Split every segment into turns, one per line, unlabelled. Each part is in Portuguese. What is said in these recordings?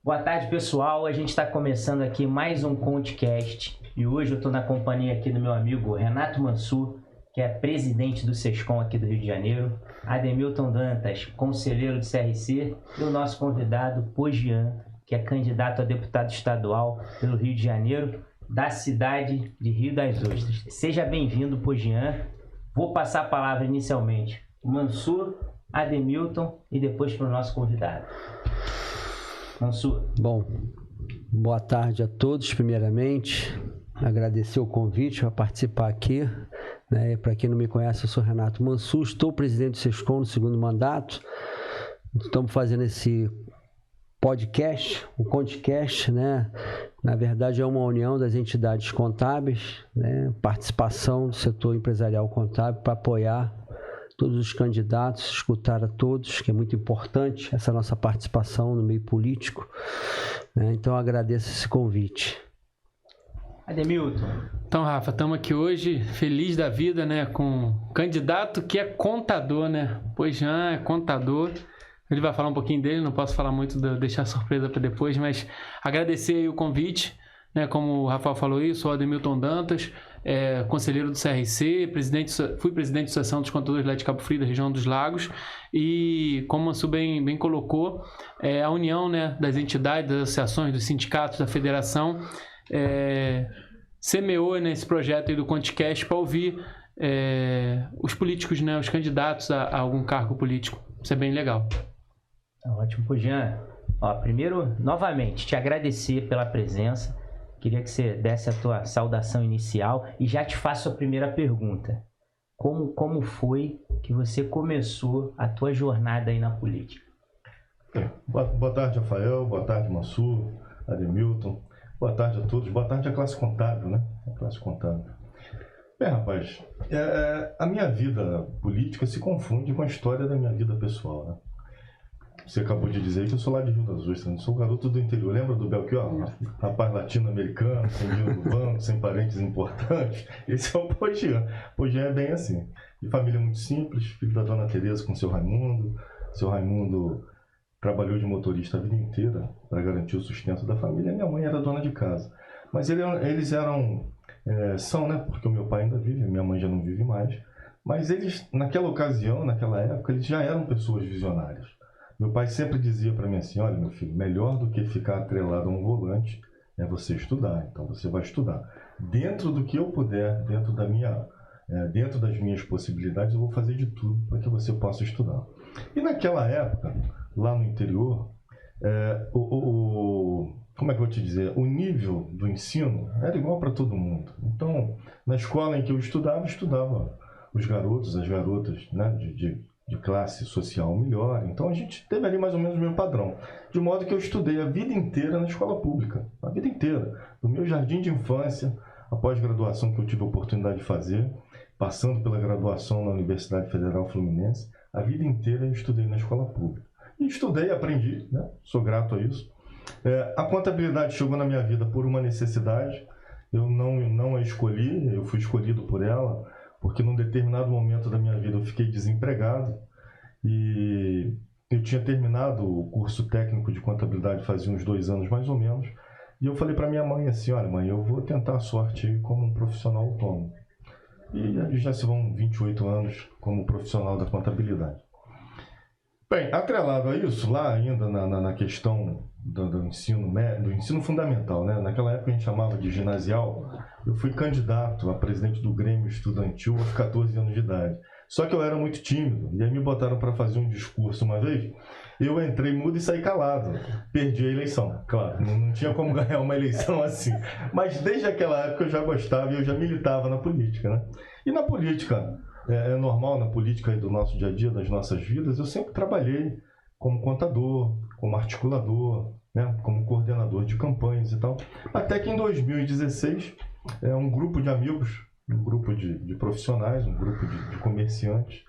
Boa tarde, pessoal. A gente está começando aqui mais um ConteCast e hoje eu estou na companhia aqui do meu amigo Renato Mansur, que é presidente do SESCOM aqui do Rio de Janeiro, Ademilton Dantas, conselheiro do CRC, e o nosso convidado, Pogian, que é candidato a deputado estadual pelo Rio de Janeiro, da cidade de Rio das Ostras. Seja bem-vindo, Pogian. Vou passar a palavra inicialmente para o Mansur, Ademilton e depois para o nosso convidado. Mansur.
Bom, boa tarde a todos, primeiramente. Agradecer o convite para participar aqui. Para quem não me conhece, eu sou Renato Mansur, estou presidente do SESCOM no segundo mandato. Estamos fazendo esse podcast, o ConteCast, né? Na verdade é uma união das entidades contábeis, né? Participação do setor empresarial contábil para apoiar todos os candidatos, escutar a todos, que é muito importante essa nossa participação no meio político, né? Então eu agradeço esse convite.
Ademilton.
Então, Rafa, estamos aqui hoje feliz da vida, né, com um candidato que é contador, né? Pogian é contador. Ele vai falar um pouquinho dele, não posso falar muito, deixar a surpresa para depois, mas agradecer aí o convite, né? Como o Rafael falou isso, sou o Ademilton Dantas, conselheiro do CRC, fui presidente da Associação dos Contadores lá de Cabo Frio, da região dos Lagos, e como o Mansur bem colocou, a união, né, das entidades, das associações, dos sindicatos, da federação, semeou nesse projeto aí do ConteCast para ouvir os políticos, né, os candidatos a algum cargo político. Isso é bem legal.
Ótimo, Pogian. Primeiro, novamente, te agradecer pela presença. Queria que você desse a tua saudação inicial e já te faço a primeira pergunta. Como foi que você começou a tua jornada aí na política?
Boa tarde, Rafael. Boa tarde, Mansur, Ademilton. Boa tarde a todos. Boa tarde à classe contábil, né? A classe contábil. Bem, rapaz, a minha vida política se confunde com a história da minha vida pessoal, né? Você acabou de dizer que eu sou lá de Rio das Ostras, não sou garoto do interior. Lembra do Belchior? Rapaz latino-americano, sem dinheiro no banco, sem parentes importantes. Esse é o Pogian. Pogian é bem assim. De família muito simples, filho da dona Tereza com o seu Raimundo. Seu Raimundo trabalhou de motorista a vida inteira para garantir o sustento da família. Minha mãe era dona de casa. Mas eles são, né? Porque o meu pai ainda vive, minha mãe já não vive mais. Mas eles, naquela ocasião, naquela época, eles já eram pessoas visionárias. Meu pai sempre dizia para mim assim: olha, meu filho, melhor do que ficar atrelado a um volante é você estudar. Então você vai estudar. Dentro do que eu puder, dentro das minhas possibilidades, eu vou fazer de tudo para que você possa estudar. E naquela época, lá no interior, como é que eu vou te dizer? O nível do ensino era igual para todo mundo. Então, na escola em que eu estudava os garotos, as garotas, né, de classe social melhor. Então a gente teve ali mais ou menos o mesmo padrão. De modo que eu estudei a vida inteira na escola pública. A vida inteira. Do meu jardim de infância, a pós-graduação que eu tive a oportunidade de fazer, passando pela graduação na Universidade Federal Fluminense, a vida inteira eu estudei na escola pública. E estudei, aprendi, né? Sou grato a isso. A contabilidade chegou na minha vida por uma necessidade. Eu não a escolhi, eu fui escolhido por ela, porque num determinado momento da minha vida eu fiquei desempregado e eu tinha terminado o curso técnico de contabilidade fazia uns 2 anos mais ou menos, e eu falei para minha mãe assim: olha, mãe, eu vou tentar a sorte como um profissional autônomo. E já se vão 28 anos como profissional da contabilidade. Bem, atrelado a isso, lá ainda na questão do ensino fundamental, né? Naquela época a gente chamava de ginasial. Eu fui candidato a presidente do Grêmio Estudantil aos 14 anos de idade. Só que eu era muito tímido, e aí me botaram para fazer um discurso uma vez. Eu entrei mudo e saí calado. Perdi a eleição, claro, não tinha como ganhar uma eleição assim. Mas desde aquela época eu já gostava e eu já militava na política, né? E na política, é normal, na política do nosso dia a dia, das nossas vidas, eu sempre trabalhei como contador, como articulador, né, como coordenador de campanhas e tal. Até que em 2016, um grupo de amigos, um grupo de profissionais, um grupo de comerciantes,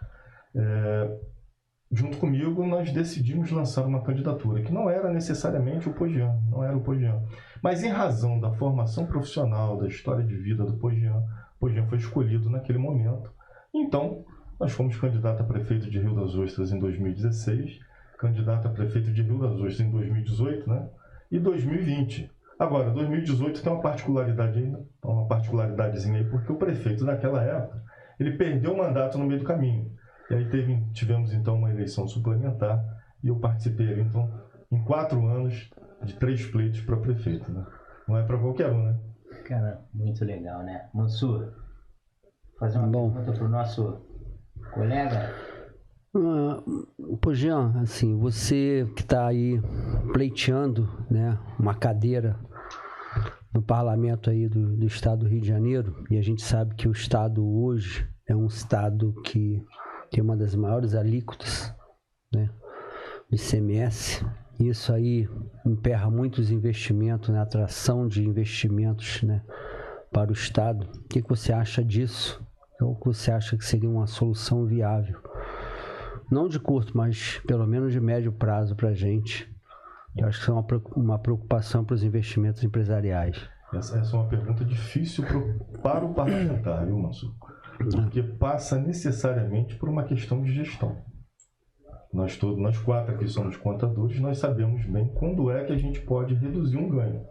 junto comigo, nós decidimos lançar uma candidatura que não era necessariamente o Pogian, não era o Pogian. Mas em razão da formação profissional, da história de vida do Pogian, o Pogian foi escolhido naquele momento. Então, nós fomos candidato a prefeito de Rio das Ostras em 2016, candidato a prefeito de Rio das Ostras em 2018, né? e 2020. Agora, 2018 tem uma particularidade ainda, uma particularidadezinha aí, porque o prefeito naquela época, ele perdeu o mandato no meio do caminho. E aí tivemos então uma eleição suplementar e eu participei então em 4 anos de 3 pleitos para prefeito, né? Não é para qualquer um, né?
Cara, muito legal, né? Mansur, fazer uma pergunta para o nosso colega.
Pô, Jean, assim, você que está aí pleiteando, né, uma cadeira no parlamento aí do estado do Rio de Janeiro, e a gente sabe que o estado hoje é um estado que tem uma das maiores alíquotas, né, do ICMS. Isso aí emperra muitos investimentos, né, atração de investimentos, né, para o estado. O que você acha disso? Ou o que você acha que seria uma solução viável? Não de curto, mas pelo menos de médio prazo para a gente. Eu acho que isso é uma preocupação para os investimentos empresariais.
Essa é uma pergunta difícil para o parlamentar, viu, Mansur? Porque passa necessariamente por uma questão de gestão. Nós 4 aqui somos contadores, nós sabemos bem quando é que a gente pode reduzir um ganho.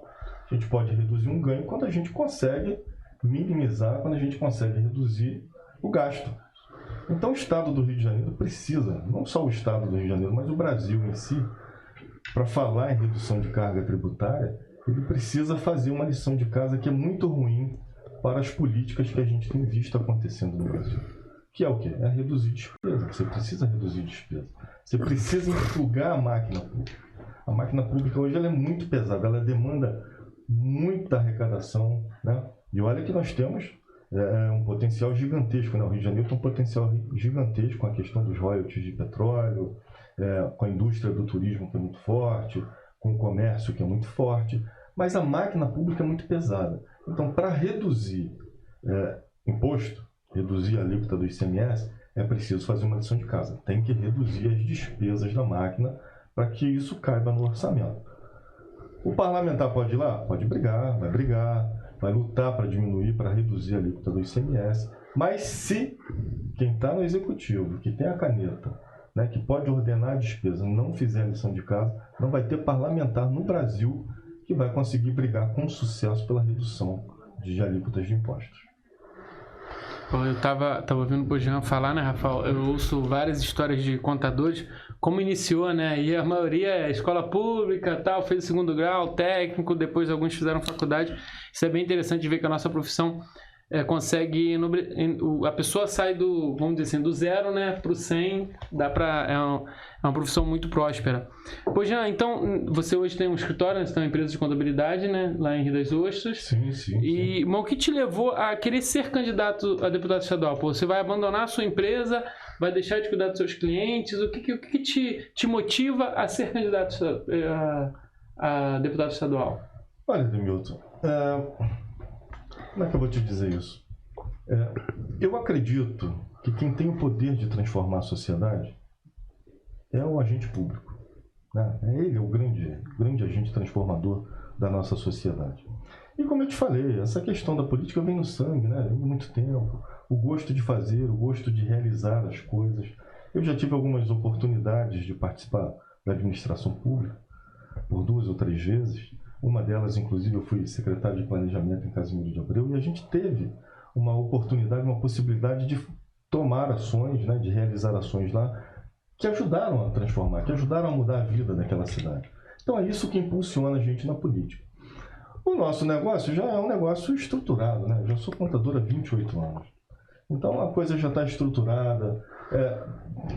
A gente pode reduzir um ganho quando a gente consegue minimizar, quando a gente consegue reduzir o gasto. Então o Estado do Rio de Janeiro precisa, não só o Estado do Rio de Janeiro, mas o Brasil em si, para falar em redução de carga tributária, ele precisa fazer uma lição de casa que é muito ruim para as políticas que a gente tem visto acontecendo no Brasil. Que é o quê? É reduzir despesa. Você precisa reduzir despesa. Você precisa enxugar a máquina pública. A máquina pública hoje ela é muito pesada, ela demanda muita arrecadação, né? E olha que nós temos um potencial gigantesco, né? O Rio de Janeiro tem um potencial gigantesco com a questão dos royalties de petróleo, com a indústria do turismo que é muito forte, com o comércio que é muito forte, mas a máquina pública é muito pesada. Então, para reduzir imposto, reduzir a alíquota do ICMS, é preciso fazer uma lição de casa. Tem que reduzir as despesas da máquina para que isso caiba no orçamento. O parlamentar pode ir lá? Pode brigar, vai lutar para diminuir, para reduzir a alíquota do ICMS. Mas se quem está no executivo, que tem a caneta, né, que pode ordenar a despesa, não fizer a lição de casa, não vai ter parlamentar no Brasil que vai conseguir brigar com sucesso pela redução de alíquotas de impostos.
Eu tava ouvindo o Jean falar, né, Rafael? Eu ouço várias histórias de contadores, como iniciou, né? E a maioria é escola pública, tal, fez o 2º grau, técnico, depois alguns fizeram faculdade. Isso é bem interessante ver que a nossa profissão consegue... A pessoa sai do, vamos dizer assim, do 0, né, para o 100, é uma profissão muito próspera. Pois já, então, você hoje tem um escritório, né, você tem uma empresa de contabilidade, né, lá em Rio das Ostras.
Sim.
Mas o que te levou a querer ser candidato a deputado estadual? Pô, você vai abandonar a sua empresa, vai deixar de cuidar dos seus clientes? O que te motiva a ser candidato a deputado estadual?
Olha, Demilton, como é que eu vou te dizer isso? Eu acredito que quem tem o poder de transformar a sociedade é o agente público, né? Ele é o grande agente transformador da nossa sociedade. E como eu te falei, essa questão da política vem no sangue, né? Vem há muito tempo. O gosto de fazer, o gosto de realizar as coisas. Eu já tive algumas oportunidades de participar da administração pública, por 2 ou 3 vezes. Uma delas, inclusive, eu fui secretário de Planejamento em Casimiro de Abreu, e a gente teve uma oportunidade, uma possibilidade de tomar ações, né, de realizar ações lá, que ajudaram a transformar, que ajudaram a mudar a vida daquela cidade. Então é isso que impulsiona a gente na política. O nosso negócio já é um negócio estruturado, né? Eu já sou contador há 28 anos. Então a coisa já está estruturada,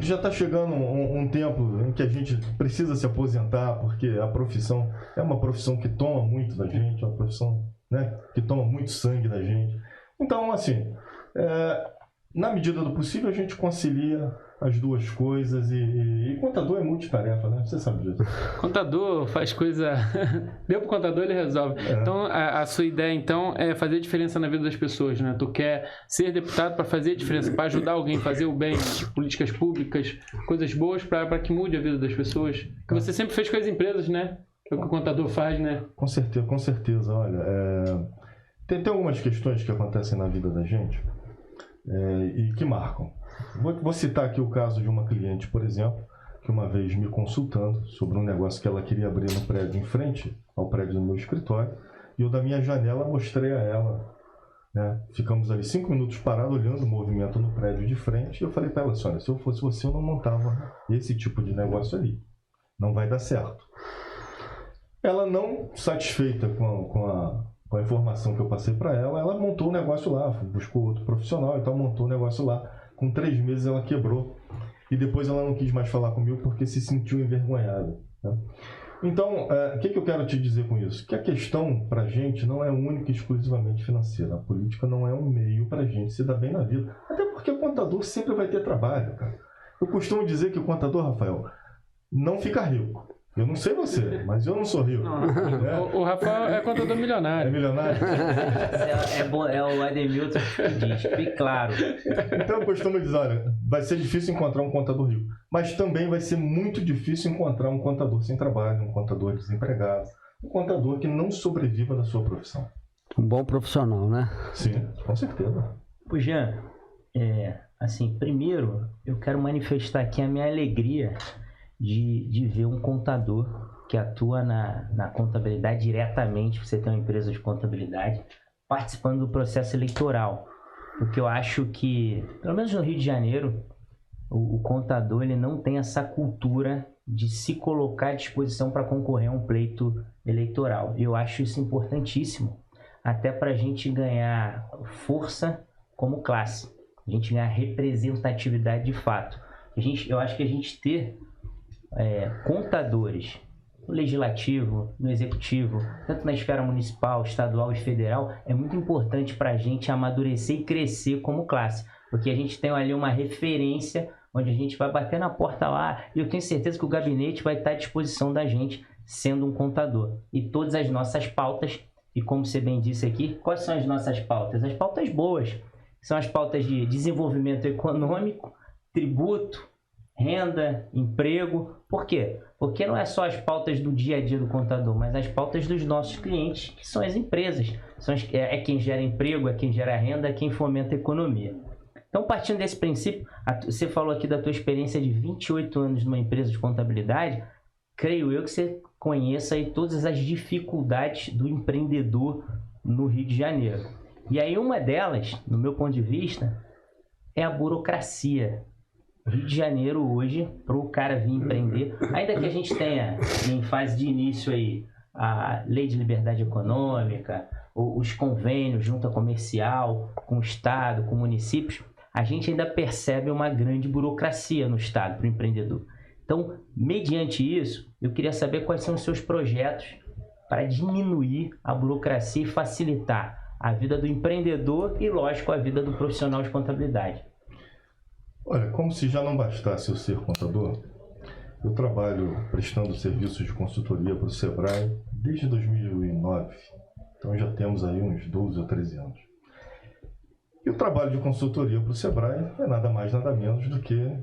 já está chegando um tempo em que a gente precisa se aposentar, porque a profissão é uma profissão que toma muito da gente, é uma profissão, né, que toma muito sangue da gente. Então, assim, na medida do possível a gente concilia as duas coisas e contador é multitarefa, né? Você sabe disso.
Contador faz coisa... Deu pro contador, ele resolve. Então, a sua ideia, então, é fazer diferença na vida das pessoas, né? Tu quer ser deputado para fazer a diferença, para ajudar alguém a fazer o bem, políticas públicas, coisas boas para que mude a vida das pessoas. Que você sempre fez com as empresas, né? É o que o contador faz, né?
Com certeza. Olha, tem algumas questões que acontecem na vida da gente e que marcam. Vou citar aqui o caso de uma cliente, por exemplo, que uma vez me consultando sobre um negócio que ela queria abrir no prédio em frente ao prédio do meu escritório, e eu da minha janela mostrei a ela, né? Ficamos ali 5 minutos parados olhando o movimento no prédio de frente, e eu falei para ela assim, olha, se eu fosse você, eu não montava esse tipo de negócio ali, não vai dar certo. Ela, não satisfeita com a informação que eu passei para ela, ela montou o negócio lá, buscou outro profissional e tal, montou o negócio lá. Com 3 meses ela quebrou e depois ela não quis mais falar comigo porque se sentiu envergonhada, né? Então, o que eu quero te dizer com isso? Que a questão para a gente não é única e exclusivamente financeira. A política não é um meio para a gente se dar bem na vida. Até porque o contador sempre vai ter trabalho, cara. Eu costumo dizer que o contador, Rafael, não fica rico. Eu não sei você, mas eu não sou rico. Né?
O Rafael é contador milionário.
É milionário?
É o Ademilton que diz, fique claro.
Então eu costumo dizer, olha, vai ser difícil encontrar um contador rico, mas também vai ser muito difícil encontrar um contador sem trabalho, um contador desempregado, um contador que não sobreviva da sua profissão.
Um bom profissional, né?
Sim, com certeza.
Ô Jean, assim, primeiro eu quero manifestar aqui a minha alegria de ver um contador que atua na contabilidade diretamente, você tem uma empresa de contabilidade, participando do processo eleitoral. Porque eu acho que, pelo menos no Rio de Janeiro, o contador ele não tem essa cultura de se colocar à disposição para concorrer a um pleito eleitoral. Eu acho isso importantíssimo, até para a gente ganhar força como classe, a gente ganhar representatividade de fato. Eu acho que a gente ter contadores no legislativo, no executivo, tanto na esfera municipal, estadual e federal, é muito importante para a gente amadurecer e crescer como classe, porque a gente tem ali uma referência onde a gente vai bater na porta lá e eu tenho certeza que o gabinete vai estar à disposição da gente sendo um contador. E todas as nossas pautas, e como você bem disse aqui, quais são as nossas pautas? As pautas boas, são as pautas de desenvolvimento econômico, tributo, renda, emprego. Por quê? Porque não é só as pautas do dia a dia do contador, mas as pautas dos nossos clientes, que são as empresas. É quem gera emprego, é quem gera renda, é quem fomenta a economia. Então, partindo desse princípio, você falou aqui da tua experiência de 28 anos numa empresa de contabilidade, creio eu que você conheça aí todas as dificuldades do empreendedor no Rio de Janeiro. E aí uma delas, no meu ponto de vista, é a burocracia. Rio de Janeiro hoje, para o cara vir empreender, ainda que a gente tenha em fase de início aí a lei de liberdade econômica, os convênios, junta comercial, com o Estado, com municípios, a gente ainda percebe uma grande burocracia no Estado para o empreendedor. Então, mediante isso, eu queria saber quais são os seus projetos para diminuir a burocracia e facilitar a vida do empreendedor e, lógico, a vida do profissional de contabilidade.
Olha, como se já não bastasse eu ser contador, eu trabalho prestando serviços de consultoria para o Sebrae desde 2009. Então já temos aí uns 12 ou 13 anos. E o trabalho de consultoria para o Sebrae é nada mais, nada menos do que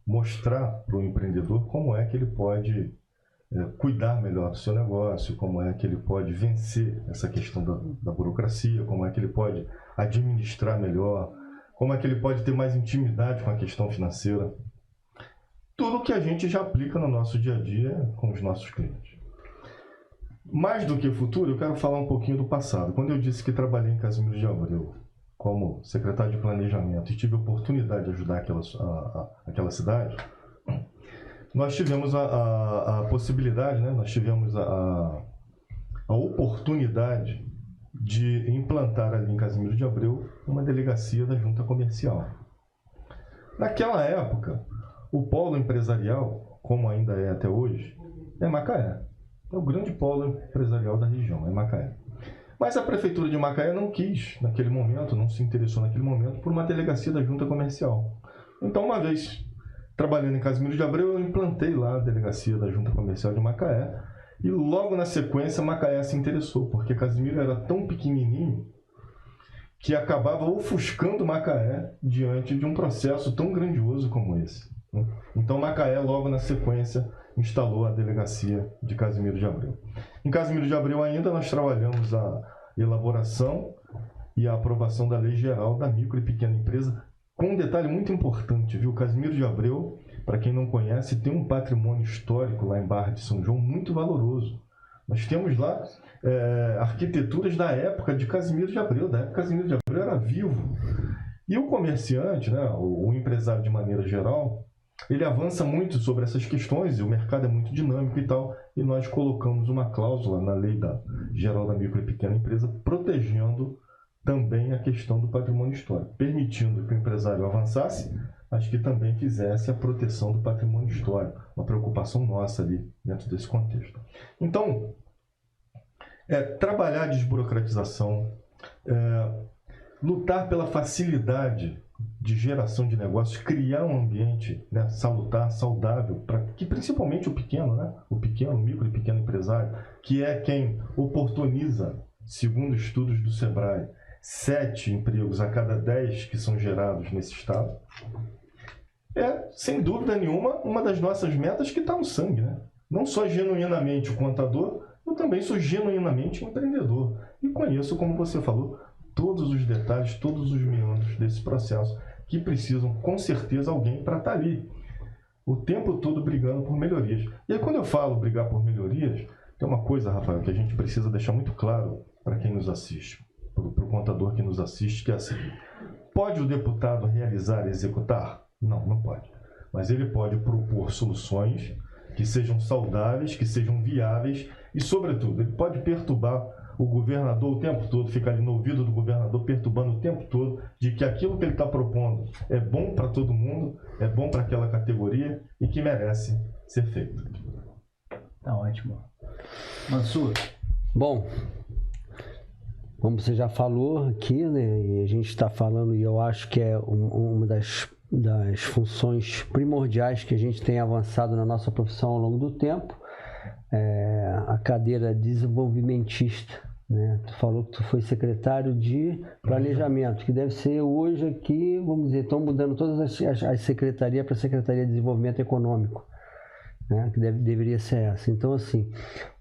mostrar para o empreendedor como é que ele pode cuidar melhor do seu negócio, como é que ele pode vencer essa questão da burocracia, como é que ele pode administrar melhor, como é que ele pode ter mais intimidade com a questão financeira. Tudo que a gente já aplica no nosso dia a dia com os nossos clientes. Mais do que futuro, eu quero falar um pouquinho do passado. Quando eu disse que trabalhei em Casimiro de Abreu como secretário de planejamento e tive a oportunidade de ajudar aquela cidade, nós tivemos a possibilidade, né? Nós tivemos a oportunidade de implantar ali em Casimiro de Abreu uma delegacia da Junta Comercial. Naquela época, o polo empresarial, como ainda é até hoje, é Macaé. É o grande polo empresarial da região, é Macaé. Mas a prefeitura de Macaé não quis, naquele momento, não se interessou naquele momento por uma delegacia da Junta Comercial. Então, uma vez trabalhando em Casimiro de Abreu, eu implantei lá a delegacia da Junta Comercial de Macaé. E logo na sequência, Macaé se interessou, porque Casimiro era tão pequenininho que acabava ofuscando Macaé diante de um processo tão grandioso como esse. Então, Macaé, logo na sequência, instalou a delegacia de Casimiro de Abreu. Em Casimiro de Abreu ainda nós trabalhamos a elaboração e a aprovação da Lei Geral da Micro e Pequena Empresa, com um detalhe muito importante, viu? Casimiro de Abreu para quem não conhece, tem um patrimônio histórico lá em Barra de São João muito valoroso. Nós temos lá arquiteturas da época de Casimiro de Abreu, da época que Casimiro de Abreu era vivo. E o comerciante, né, o empresário de maneira geral, ele avança muito sobre essas questões, e o mercado é muito dinâmico e tal, e nós colocamos uma cláusula na Lei Geral da Micro e Pequena Empresa, protegendo também a questão do patrimônio histórico, permitindo que o empresário avançasse, mas que também fizesse a proteção do patrimônio histórico, uma preocupação nossa ali dentro desse contexto. Então, trabalhar a desburocratização, lutar pela facilidade de geração de negócios, criar um ambiente, né, salutar, saudável, para que principalmente o pequeno, né, o micro e pequeno empresário, que é quem oportuniza, segundo estudos do Sebrae, 7 empregos a cada 10 que são gerados nesse estado, sem dúvida nenhuma, uma das nossas metas que está no sangue, né? Não só genuinamente o contador, eu também sou genuinamente empreendedor. E conheço, como você falou, todos os detalhes, todos os meandros desse processo, que precisam, com certeza, alguém para estar ali o tempo todo brigando por melhorias. E aí, quando eu falo brigar por melhorias, tem uma coisa, Rafael, que a gente precisa deixar muito claro para quem nos assiste, para o contador que nos assiste, que é assim: pode o deputado realizar e executar? Não, não pode. Mas ele pode propor soluções que sejam saudáveis, que sejam viáveis e, sobretudo, ele pode perturbar o governador o tempo todo, fica ali no ouvido do governador, perturbando o tempo todo, de que aquilo que ele está propondo é bom para todo mundo, é bom para aquela categoria e que merece ser feito.
Tá ótimo. Mansur.
Bom, como você já falou aqui, né, e a gente está falando, e eu acho que é uma das funções primordiais que a gente tem avançado na nossa profissão ao longo do tempo, a cadeira desenvolvimentista, né? Tu falou que tu foi secretário de planejamento, que deve ser hoje aqui, vamos dizer, estão mudando todas as secretarias para a Secretaria de Desenvolvimento Econômico, né? Que deveria ser essa. Então, assim,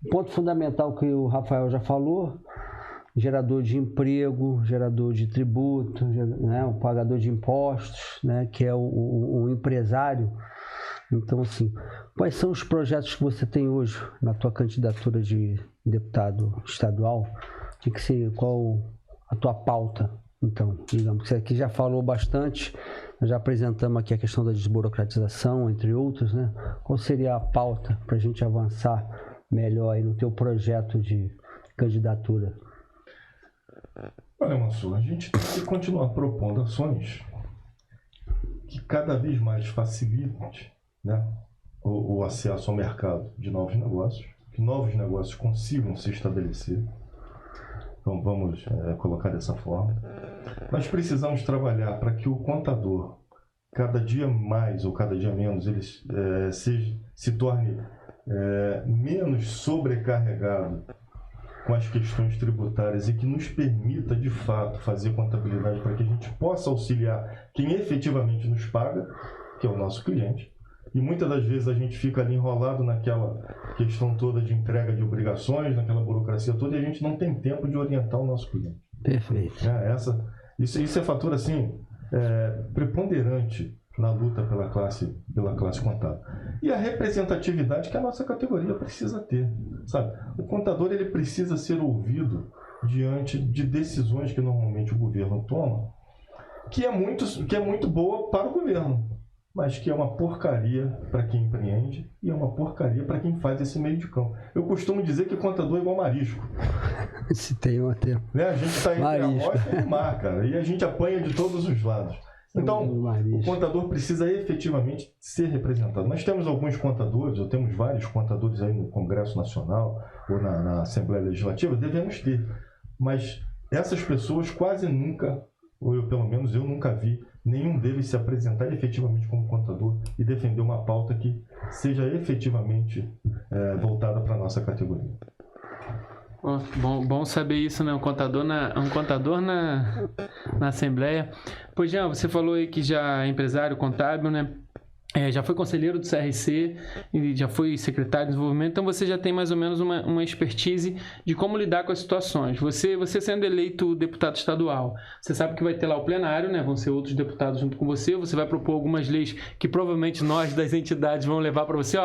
o ponto fundamental que o Rafael já falou: gerador de emprego, gerador de tributo, né, o pagador de impostos, né, que é o empresário. Então, assim, quais são os projetos que você tem hoje na tua candidatura de deputado estadual? Qual a tua pauta? Então, digamos que você aqui já falou bastante, nós já apresentamos aqui a questão da desburocratização, entre outros, né? Qual seria a pauta para a gente avançar melhor aí no teu projeto de candidatura?
Olha, Mansur, a gente tem que continuar propondo ações que cada vez mais facilite, né, o acesso ao mercado de novos negócios, que novos negócios consigam se estabelecer. Então vamos colocar dessa forma. Nós precisamos trabalhar para que o contador, cada dia mais ou cada dia menos, ele se torne menos sobrecarregado com as questões tributárias e que nos permita, de fato, fazer contabilidade para que a gente possa auxiliar quem efetivamente nos paga, que é o nosso cliente. E muitas das vezes a gente fica ali enrolado naquela questão toda de entrega de obrigações, naquela burocracia toda, e a gente não tem tempo de orientar o nosso cliente.
Perfeito.
Isso é fator, assim, preponderante na luta pela classe contábil. E a representatividade que a nossa categoria precisa ter, sabe? O contador, ele precisa ser ouvido diante de decisões que normalmente o governo toma, que é muito boa para o governo, mas que é uma porcaria para quem empreende e é uma porcaria para quem faz esse meio de campo. Eu costumo dizer que contador é igual marisco.
Se tem um tempo.
Né? A gente está entre a rocha e o mar, cara, e a gente apanha de todos os lados. Então, o contador precisa efetivamente ser representado. Nós temos alguns contadores, ou temos vários contadores aí no Congresso Nacional ou na Assembleia Legislativa, devemos ter. Mas essas pessoas quase nunca, ou pelo menos eu nunca vi, nenhum deles se apresentar efetivamente como contador e defender uma pauta que seja efetivamente voltada para a nossa categoria.
Bom saber isso, né? Um contador na Assembleia. Pois, Jean, você falou aí que já é empresário contábil, né? já foi conselheiro do CRC e já foi secretário de desenvolvimento, então você já tem mais ou menos uma expertise de como lidar com as situações. Você sendo eleito deputado estadual, você sabe que vai ter lá o plenário, né? Vão ser outros deputados junto com você vai propor algumas leis que provavelmente nós das entidades vão levar para você,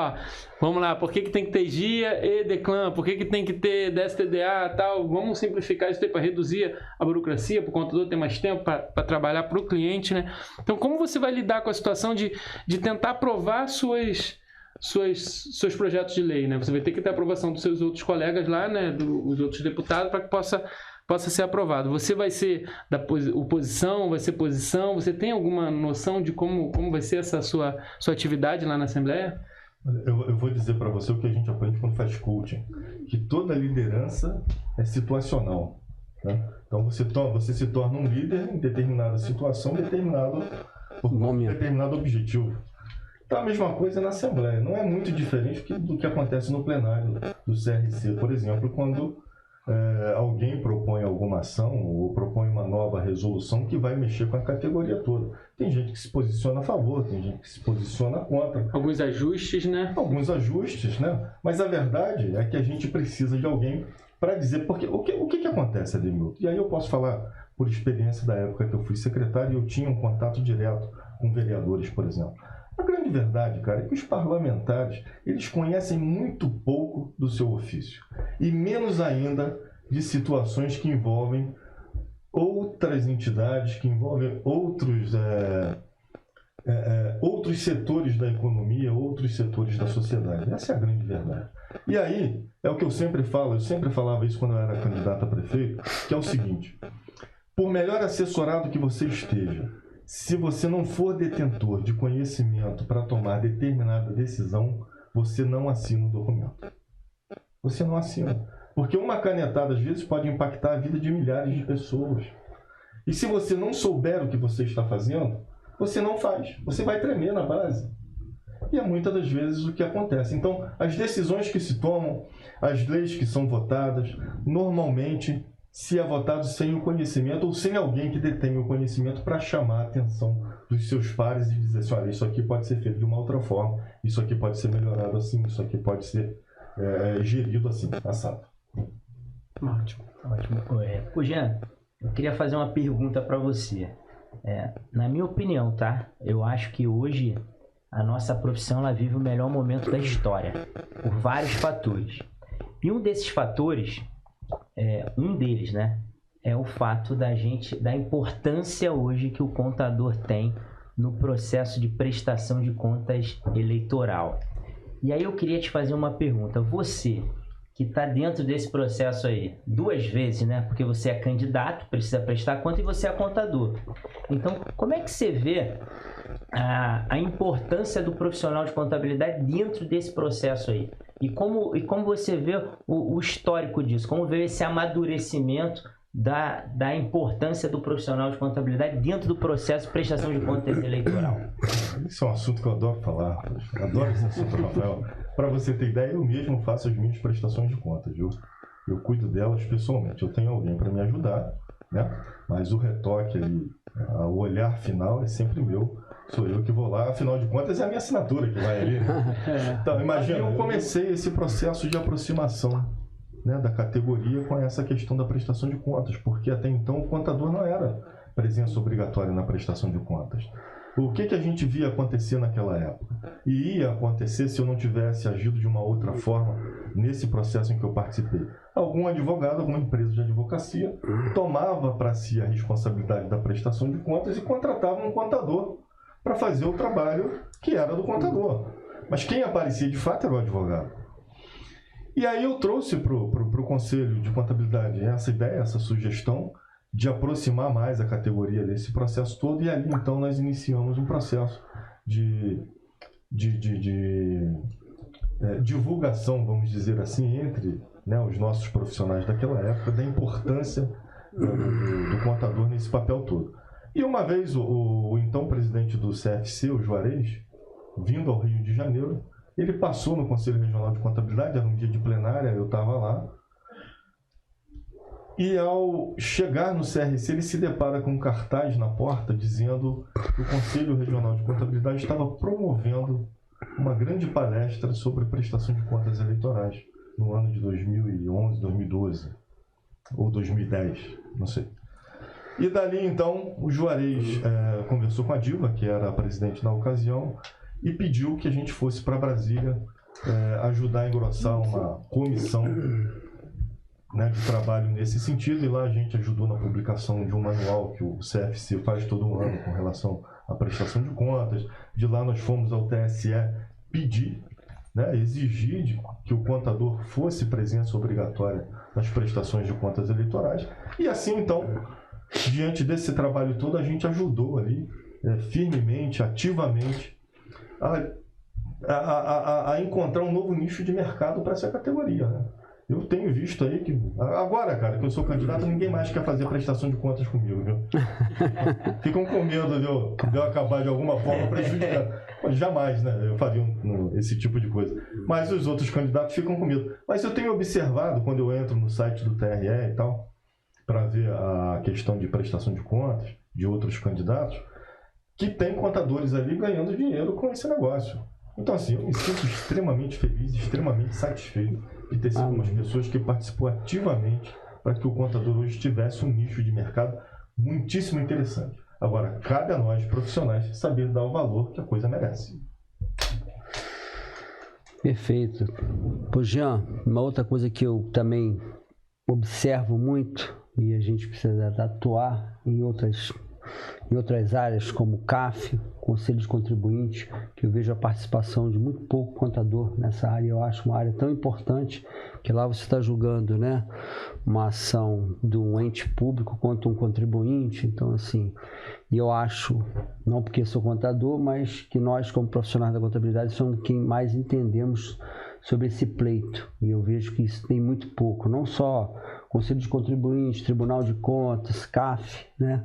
vamos lá, por que tem que ter GIA e DECLAN, por que tem que ter DSTDA e tal, vamos simplificar isso para reduzir a burocracia, para o contador ter mais tempo para trabalhar para o cliente, né? Então, como você vai lidar com a situação de tentar aprovar seus projetos de lei, né? Você vai ter que ter a aprovação dos seus outros colegas lá, né? Dos outros deputados, para que possa ser aprovado. Você vai ser da oposição, vai ser posição? Você tem alguma noção de como vai ser essa sua atividade lá na Assembleia?
Eu vou dizer para você o que a gente aprende quando faz coaching, que toda liderança é situacional, né? Então você se torna um líder em determinada situação, determinado objetivo. Então a mesma coisa na Assembleia, não é muito diferente do que acontece no plenário do CRC, por exemplo, quando alguém propõe alguma ação ou propõe uma nova resolução que vai mexer com a categoria toda. Tem gente que se posiciona a favor, tem gente que se posiciona contra.
Alguns ajustes, né?
Alguns ajustes, né? Mas a verdade é que a gente precisa de alguém para dizer, porque o que acontece, Ademilton? E aí eu posso falar por experiência da época que eu fui secretário e eu tinha um contato direto com vereadores, por exemplo. A grande verdade, cara, é que os parlamentares, eles conhecem muito pouco do seu ofício. E menos ainda de situações que envolvem outras entidades, que envolvem outros setores da economia, outros setores da sociedade. Essa é a grande verdade. E aí, é o que eu sempre falo, eu sempre falava isso quando eu era candidato a prefeito, que é o seguinte: por melhor assessorado que você esteja, se você não for detentor de conhecimento para tomar determinada decisão, você não assina o documento. Você não assina. Porque uma canetada, às vezes, pode impactar a vida de milhares de pessoas. E se você não souber o que você está fazendo, você não faz. Você vai tremer na base. E é muitas das vezes o que acontece. Então, as decisões que se tomam, as leis que são votadas, normalmente se é votado sem o conhecimento ou sem alguém que detém o conhecimento para chamar a atenção dos seus pares e dizer assim, olha, isso aqui pode ser feito de uma outra forma, isso aqui pode ser melhorado assim, isso aqui pode ser gerido assim, assado.
Ótimo.
Jean, eu queria fazer uma pergunta para você. Na minha opinião, tá? Eu acho que hoje a nossa profissão ela vive o melhor momento da história, por vários fatores. E um desses fatores, um deles, né, é o fato da importância hoje que o contador tem no processo de prestação de contas eleitoral. E aí eu queria te fazer uma pergunta. Você, que está dentro desse processo aí, 2 vezes, né? Porque você é candidato, precisa prestar conta, e você é contador. Então, como é que você vê a importância do profissional de contabilidade dentro desse processo aí? E como você vê o histórico disso? Como vê esse amadurecimento da importância do profissional de contabilidade dentro do processo de prestação de contas eleitoral?
Isso é um assunto que eu adoro falar. Adoro esse assunto, Rafael. Para você ter ideia, eu mesmo faço as minhas prestações de contas, viu? Eu cuido delas pessoalmente. Eu tenho alguém para me ajudar, né? Mas o retoque ali, o olhar final é sempre meu. Sou eu que vou lá, afinal de contas é a minha assinatura que vai ali. Então, imagina, eu comecei esse processo de aproximação, né, da categoria com essa questão da prestação de contas, porque até então o contador não era presença obrigatória na prestação de contas. O que a gente via acontecer naquela época? E ia acontecer se eu não tivesse agido de uma outra forma nesse processo em que eu participei. Algum advogado, alguma empresa de advocacia tomava para si a responsabilidade da prestação de contas e contratava um contador para fazer o trabalho que era do contador. Mas quem aparecia de fato era o advogado. E aí eu trouxe para o Conselho de Contabilidade essa ideia, essa sugestão de aproximar mais a categoria desse processo todo, e ali então nós iniciamos um processo de divulgação, vamos dizer assim, entre, né, os nossos profissionais daquela época, da importância do contador nesse papel todo. E uma vez o então presidente do CFC, o Juarez, vindo ao Rio de Janeiro, ele passou no Conselho Regional de Contabilidade, era um dia de plenária, eu estava lá. E ao chegar no CRC, ele se depara com um cartaz na porta dizendo que o Conselho Regional de Contabilidade estava promovendo uma grande palestra sobre prestação de contas eleitorais no ano de 2011, 2012 ou 2010, não sei. E dali, então, o Juarez conversou com a Dilma, que era a presidente na ocasião, e pediu que a gente fosse para Brasília ajudar a engrossar uma comissão, né, de trabalho nesse sentido. E lá a gente ajudou na publicação de um manual que o CFC faz todo ano com relação à prestação de contas. De lá nós fomos ao TSE pedir, né, exigir que o contador fosse presença obrigatória nas prestações de contas eleitorais. E assim, então, diante desse trabalho todo, a gente ajudou ali firmemente, ativamente, a encontrar um novo nicho de mercado para essa categoria, né? Eu tenho visto aí que... Agora, cara, que eu sou candidato, ninguém mais quer fazer prestação de contas comigo, viu? Ficam com medo de eu acabar de alguma forma prejudicando. Mas jamais, né? Eu faria esse tipo de coisa. Mas os outros candidatos ficam com medo. Mas eu tenho observado, quando eu entro no site do TRE e tal, para ver a questão de prestação de contas de outros candidatos, que tem contadores ali ganhando dinheiro com esse negócio. Então, assim, eu me sinto extremamente feliz, extremamente satisfeito de ter sido umas pessoas que participou ativamente para que o contador hoje tivesse um nicho de mercado muitíssimo interessante. Agora, cabe a nós, profissionais, saber dar o valor que a coisa merece.
Perfeito. Pô, Jean, uma outra coisa que eu também observo muito, e a gente precisa atuar em outras áreas, como o CAF, Conselho de Contribuinte, que eu vejo a participação de muito pouco contador nessa área. Eu acho uma área tão importante, que lá você está julgando, né, uma ação de um ente público contra um contribuinte. Então, assim, eu acho, não porque sou contador, mas que nós, como profissionais da contabilidade, somos quem mais entendemos sobre esse pleito. E eu vejo que isso tem muito pouco, não só Conselho de Contribuinte, Tribunal de Contas, CAF, né?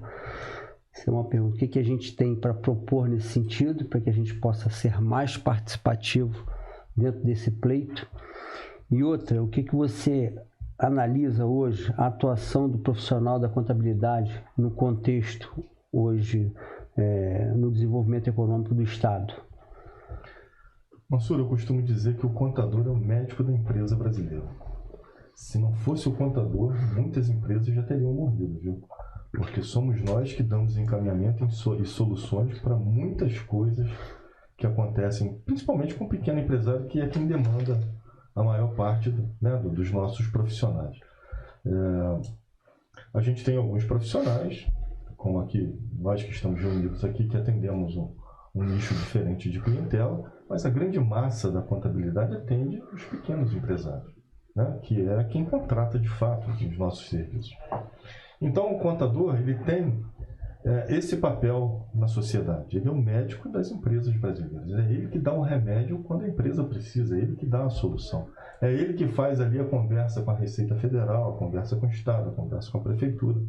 Essa é uma pergunta. O que a gente tem para propor nesse sentido, para que a gente possa ser mais participativo dentro desse pleito? E outra, o que você analisa hoje a atuação do profissional da contabilidade no contexto hoje, no desenvolvimento econômico do Estado?
Mansur, eu costumo dizer que o contador é o médico da empresa brasileira. Se não fosse o contador, muitas empresas já teriam morrido, viu? Porque somos nós que damos encaminhamento e soluções para muitas coisas que acontecem, principalmente com o pequeno empresário, que é quem demanda a maior parte dos nossos profissionais. A gente tem alguns profissionais, como aqui, nós que estamos reunidos aqui, que atendemos um nicho diferente de clientela, mas a grande massa da contabilidade atende os pequenos empresários, né? Que é quem contrata de fato os nossos serviços. Então, o contador, ele tem esse papel na sociedade. Ele é o médico das empresas brasileiras. É ele que dá o remédio quando a empresa precisa, é ele que dá a solução. É ele que faz ali a conversa com a Receita Federal, a conversa com o Estado, a conversa com a Prefeitura.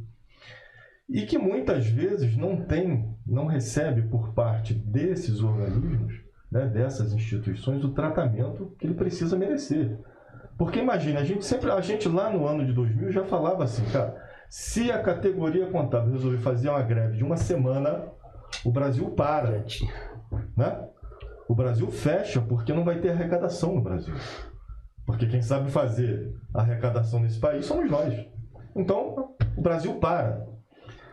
E que muitas vezes não recebe por parte desses organismos, né, dessas instituições, o tratamento que ele precisa merecer. Porque imagina, a gente lá no ano de 2000 já falava assim, cara, se a categoria contábil resolver fazer uma greve de uma semana, o Brasil para, né? O Brasil fecha porque não vai ter arrecadação no Brasil. Porque quem sabe fazer arrecadação nesse país somos nós. Então, o Brasil para.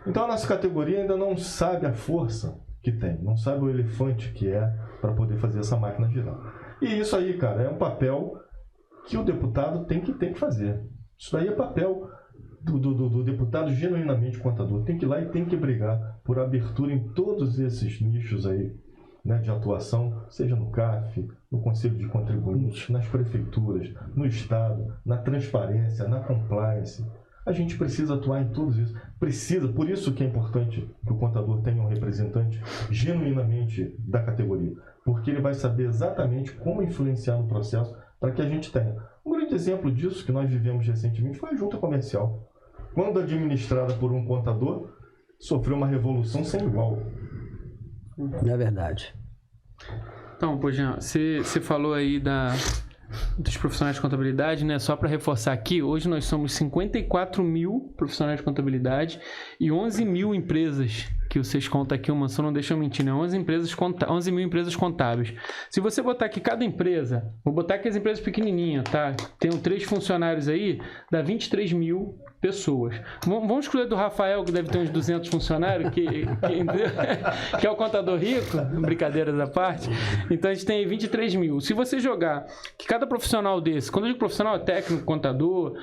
Então, a nossa categoria ainda não sabe a força que tem, não sabe o elefante que é para poder fazer essa máquina girar. E isso aí, cara, é um papel que o deputado tem que fazer. Isso daí é papel do deputado genuinamente contador. Tem que ir lá e tem que brigar por abertura em todos esses nichos aí, né, de atuação, seja no CAF, no Conselho de Contribuintes, nas prefeituras, no Estado, na transparência, na compliance. A gente precisa atuar em tudo isso. Por isso que é importante que o contador tenha um representante genuinamente da categoria, porque ele vai saber exatamente como influenciar no processo para que a gente tenha. Um grande exemplo disso que nós vivemos recentemente foi a junta comercial. Quando administrada por um contador, sofreu uma revolução sem igual.
É verdade.
Então, Jean, você falou aí dos profissionais de contabilidade, né? Só para reforçar aqui, hoje nós somos 54 mil profissionais de contabilidade e 11 mil empresas que vocês contam aqui, o Mansur não deixa eu mentir, né? 11 mil empresas contábeis. Se você botar aqui cada empresa, vou botar aqui as empresas pequenininhas, tá? Tem 3 funcionários aí, dá 23 mil pessoas. Vamos excluir do Rafael, que deve ter uns 200 funcionários, que é o contador rico, brincadeiras à parte. Então a gente tem 23 mil. Se você jogar que cada profissional desse, quando eu digo profissional, é técnico, contador,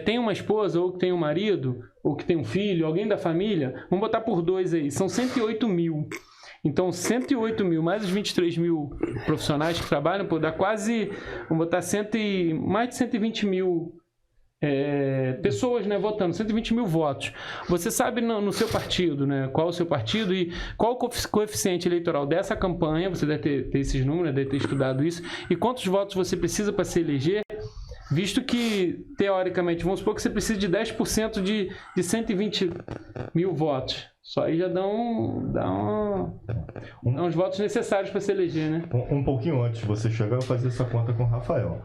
tem uma esposa ou que tem um marido, ou que tem um filho, alguém da família, vamos botar por 2 aí, são 108 mil. Então, 108 mil mais os 23 mil profissionais que trabalham, pô, dá quase, vamos botar mais de 120 mil pessoas, né, votando, 120 mil votos. Você sabe no seu partido, né, qual o seu partido e qual o coeficiente eleitoral dessa campanha, você deve ter esses números, deve ter estudado isso, e quantos votos você precisa para se eleger, visto que, teoricamente, vamos supor que você precisa de 10% de 120 mil votos. Só aí já dá uns votos necessários para se eleger, né?
Um pouquinho antes de você chegar, eu fazia essa conta com o Rafael.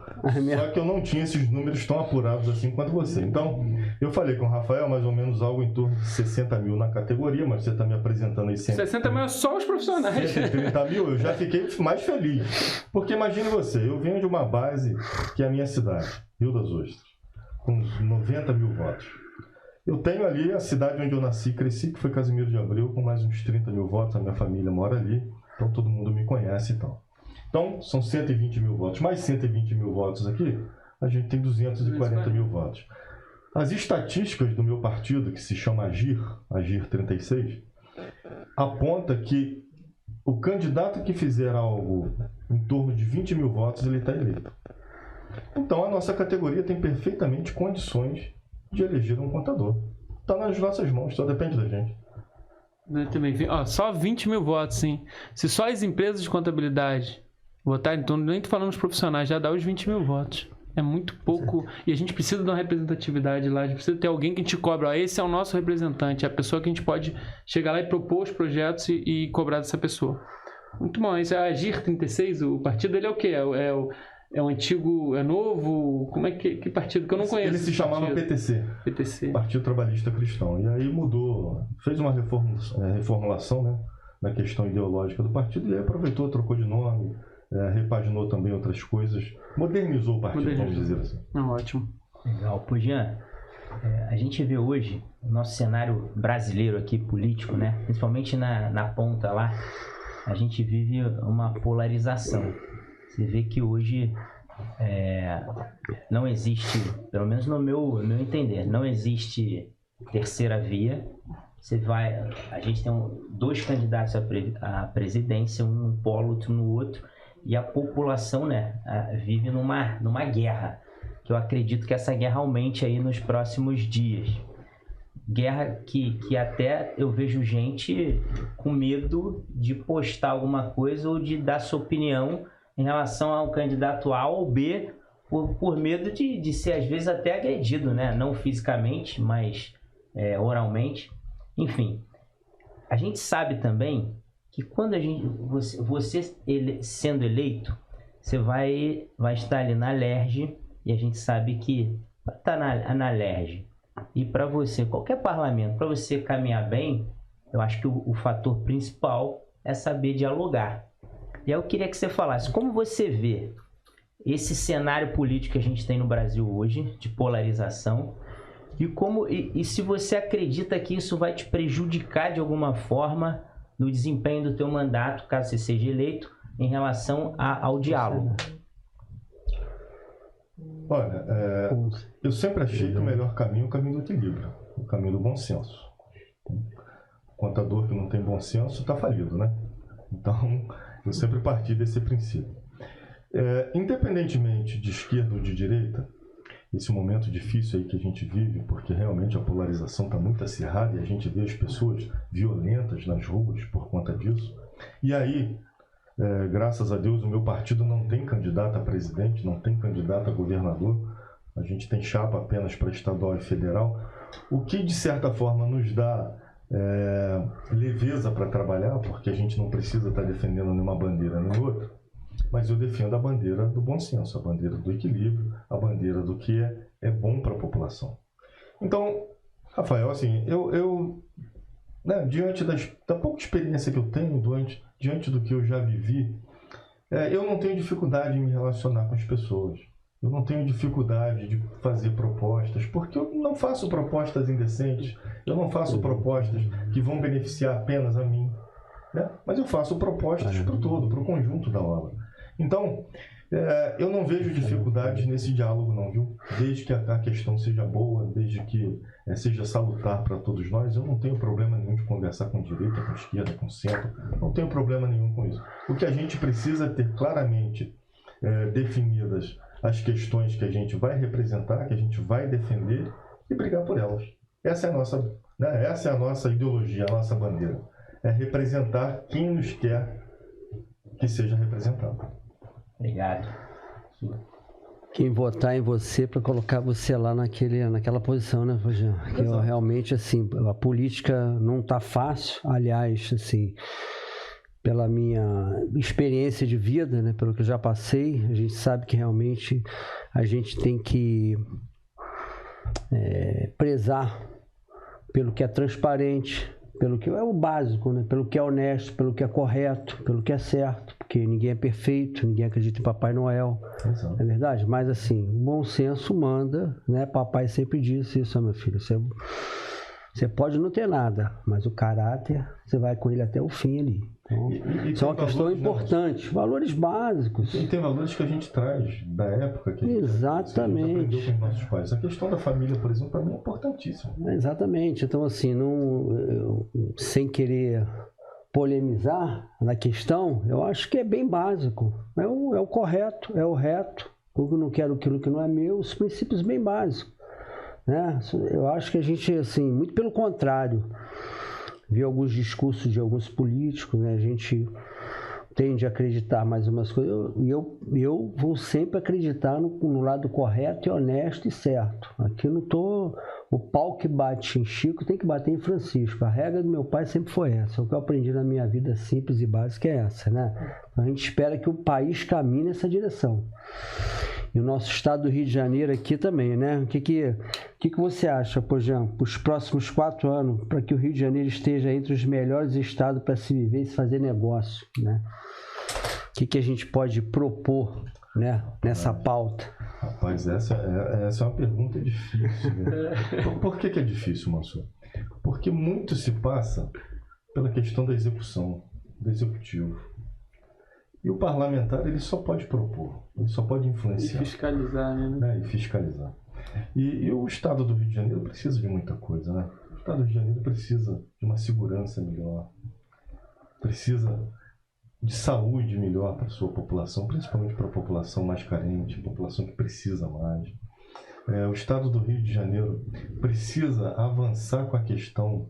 Só que eu não tinha esses números tão apurados assim quanto você. Então, eu falei com o Rafael mais ou menos algo em torno de 60 mil na categoria, mas você está me apresentando aí
60 mil é só os profissionais.
130 mil, eu já fiquei mais feliz. Porque imagine você, eu venho de uma base que é a minha cidade, Rio das Ostras, com 90 mil votos. Eu tenho ali a cidade onde eu nasci e cresci, que foi Casimiro de Abreu, com mais uns 30 mil votos. A minha família mora ali, então todo mundo me conhece e tal. Então, são 120 mil votos. Mais 120 mil votos aqui, a gente tem 240 mil votos. As estatísticas do meu partido, que se chama Agir 36, aponta que o candidato que fizer algo em torno de 20 mil votos, ele está eleito. Então, a nossa categoria tem perfeitamente condições de eleger um contador. Está nas nossas mãos, só depende da gente.
Também. Só 20 mil votos, sim. Se só as empresas de contabilidade votarem, então nem tô falando dos profissionais, já dá os 20 mil votos. É muito pouco. Certo. E a gente precisa de uma representatividade lá, a gente precisa ter alguém que a gente cobra. Esse é o nosso representante, é a pessoa que a gente pode chegar lá e propor os projetos e cobrar dessa pessoa. Muito bom. Esse é a Agir 36, o partido dele é o quê? É o antigo, é novo? Como é que partido que eu não conheço?
Ele se chamava PTC. Partido Trabalhista Cristão. E aí mudou, fez uma reformulação, né, na questão ideológica do partido e aí aproveitou, trocou de nome, repaginou também outras coisas, modernizou o partido, vamos dizer assim.
Ótimo.
Legal. Pô, Jean, a gente vê hoje o nosso cenário brasileiro aqui, político, né, principalmente na ponta lá, a gente vive uma polarização. Você vê que hoje não existe, pelo menos no meu entender, não existe terceira via. A gente tem 2 candidatos à presidência, um no polo, outro no outro, e a população, né, vive numa guerra, que eu acredito que essa guerra aumente aí nos próximos dias. Guerra que até eu vejo gente com medo de postar alguma coisa ou de dar sua opinião em relação ao candidato A ou B, por medo de ser, às vezes, até agredido, né? Não fisicamente, mas oralmente. Enfim, a gente sabe também que quando você sendo eleito, você vai estar ali na LERJ, e a gente sabe que está na LERJ. E para você, qualquer parlamento, para você caminhar bem, eu acho que o fator principal é saber dialogar. E aí eu queria que você falasse, como você vê esse cenário político que a gente tem no Brasil hoje, de polarização, e se você acredita que isso vai te prejudicar de alguma forma no desempenho do teu mandato, caso você seja eleito, em relação ao diálogo?
Olha, eu sempre achei que o melhor caminho é o caminho do equilíbrio, o caminho do bom senso. O contador que não tem bom senso está falido, né? Então, eu sempre parti desse princípio. Independentemente de esquerda ou de direita, esse momento difícil aí que a gente vive, porque realmente a polarização está muito acirrada e a gente vê as pessoas violentas nas ruas por conta disso. E aí, graças a Deus, o meu partido não tem candidato a presidente, não tem candidato a governador. A gente tem chapa apenas para estadual e federal, o que de certa forma nos dá leveza para trabalhar, porque a gente não precisa estar defendendo nenhuma bandeira nem outra. mas eu defendo a bandeira do bom senso, a bandeira do equilíbrio, a bandeira do que é bom para a população. Então, Rafael, assim, né, diante da pouca experiência que eu tenho, diante do que eu já vivi, eu não tenho dificuldade em me relacionar com as pessoas. Eu não tenho dificuldade de fazer propostas, porque eu não faço propostas indecentes, eu não faço propostas que vão beneficiar apenas a mim, né? Mas eu faço propostas para o todo, para o conjunto da obra. Então, eu não vejo dificuldades nesse diálogo não, viu? Desde que a questão seja boa, desde que seja salutar para todos nós, eu não tenho problema nenhum de conversar com direita, com esquerda, com centro, não tenho problema nenhum com isso. O que a gente precisa ter claramente definidas as questões que a gente vai representar, que a gente vai defender e brigar por elas. Essa é a nossa, né? Essa é a nossa ideologia, a nossa bandeira. É representar quem nos quer que seja representado.
Obrigado.
Quem votar em você para colocar você lá naquela posição, né, Rogério? Que eu realmente, assim, a política não está fácil. Aliás, assim, pela minha experiência de vida, né, pelo que eu já passei, a gente sabe que realmente a gente tem que prezar pelo que é transparente, pelo que é o básico, né? Pelo que é honesto, pelo que é correto, pelo que é certo, porque ninguém é perfeito, ninguém acredita em Papai Noel,
Exato.
é verdade? Mas assim, o bom senso manda, né? Papai sempre disse isso, meu filho, você pode não ter nada, mas o caráter, você vai com ele até o fim ali. Então, isso é uma questão importante, valores básicos.
E tem valores que a gente traz da época que a gente aprendeu com os nossos pais. A questão da família, por exemplo, para mim é importantíssima.
Exatamente. Então, assim, sem querer polemizar na questão, eu acho que é bem básico. É o correto, é o reto. Eu não quero aquilo que não é meu, os princípios bem básicos. Né? Eu acho que a gente, assim, muito pelo contrário, vi alguns discursos de alguns políticos, né? A gente tende a acreditar mais umas coisas, e eu vou sempre acreditar no lado correto e honesto e certo. Aqui eu não tô... O pau que bate em Chico tem que bater em Francisco. A regra do meu pai sempre foi essa. O que eu aprendi na minha vida simples e básica é essa, né? A gente espera que o país caminhe nessa direção. E o nosso estado do Rio de Janeiro aqui também, né? O que você acha, Pojão, para os próximos 4 anos, para que o Rio de Janeiro esteja entre os melhores estados para se viver e se fazer negócio, né? O que a gente pode propor, né, nessa pauta?
Rapaz, essa é uma pergunta difícil, né? Por que é difícil, Mansur? Porque muito se passa pela questão da execução, do executivo. E o parlamentar, ele só pode propor, ele só pode influenciar.
E fiscalizar, né?
E fiscalizar. E o Estado do Rio de Janeiro precisa de muita coisa, né? O Estado do Rio de Janeiro precisa de uma segurança melhor, precisa de saúde melhor para a sua população, principalmente para a população mais carente, a população que precisa mais. O Estado do Rio de Janeiro precisa avançar com a questão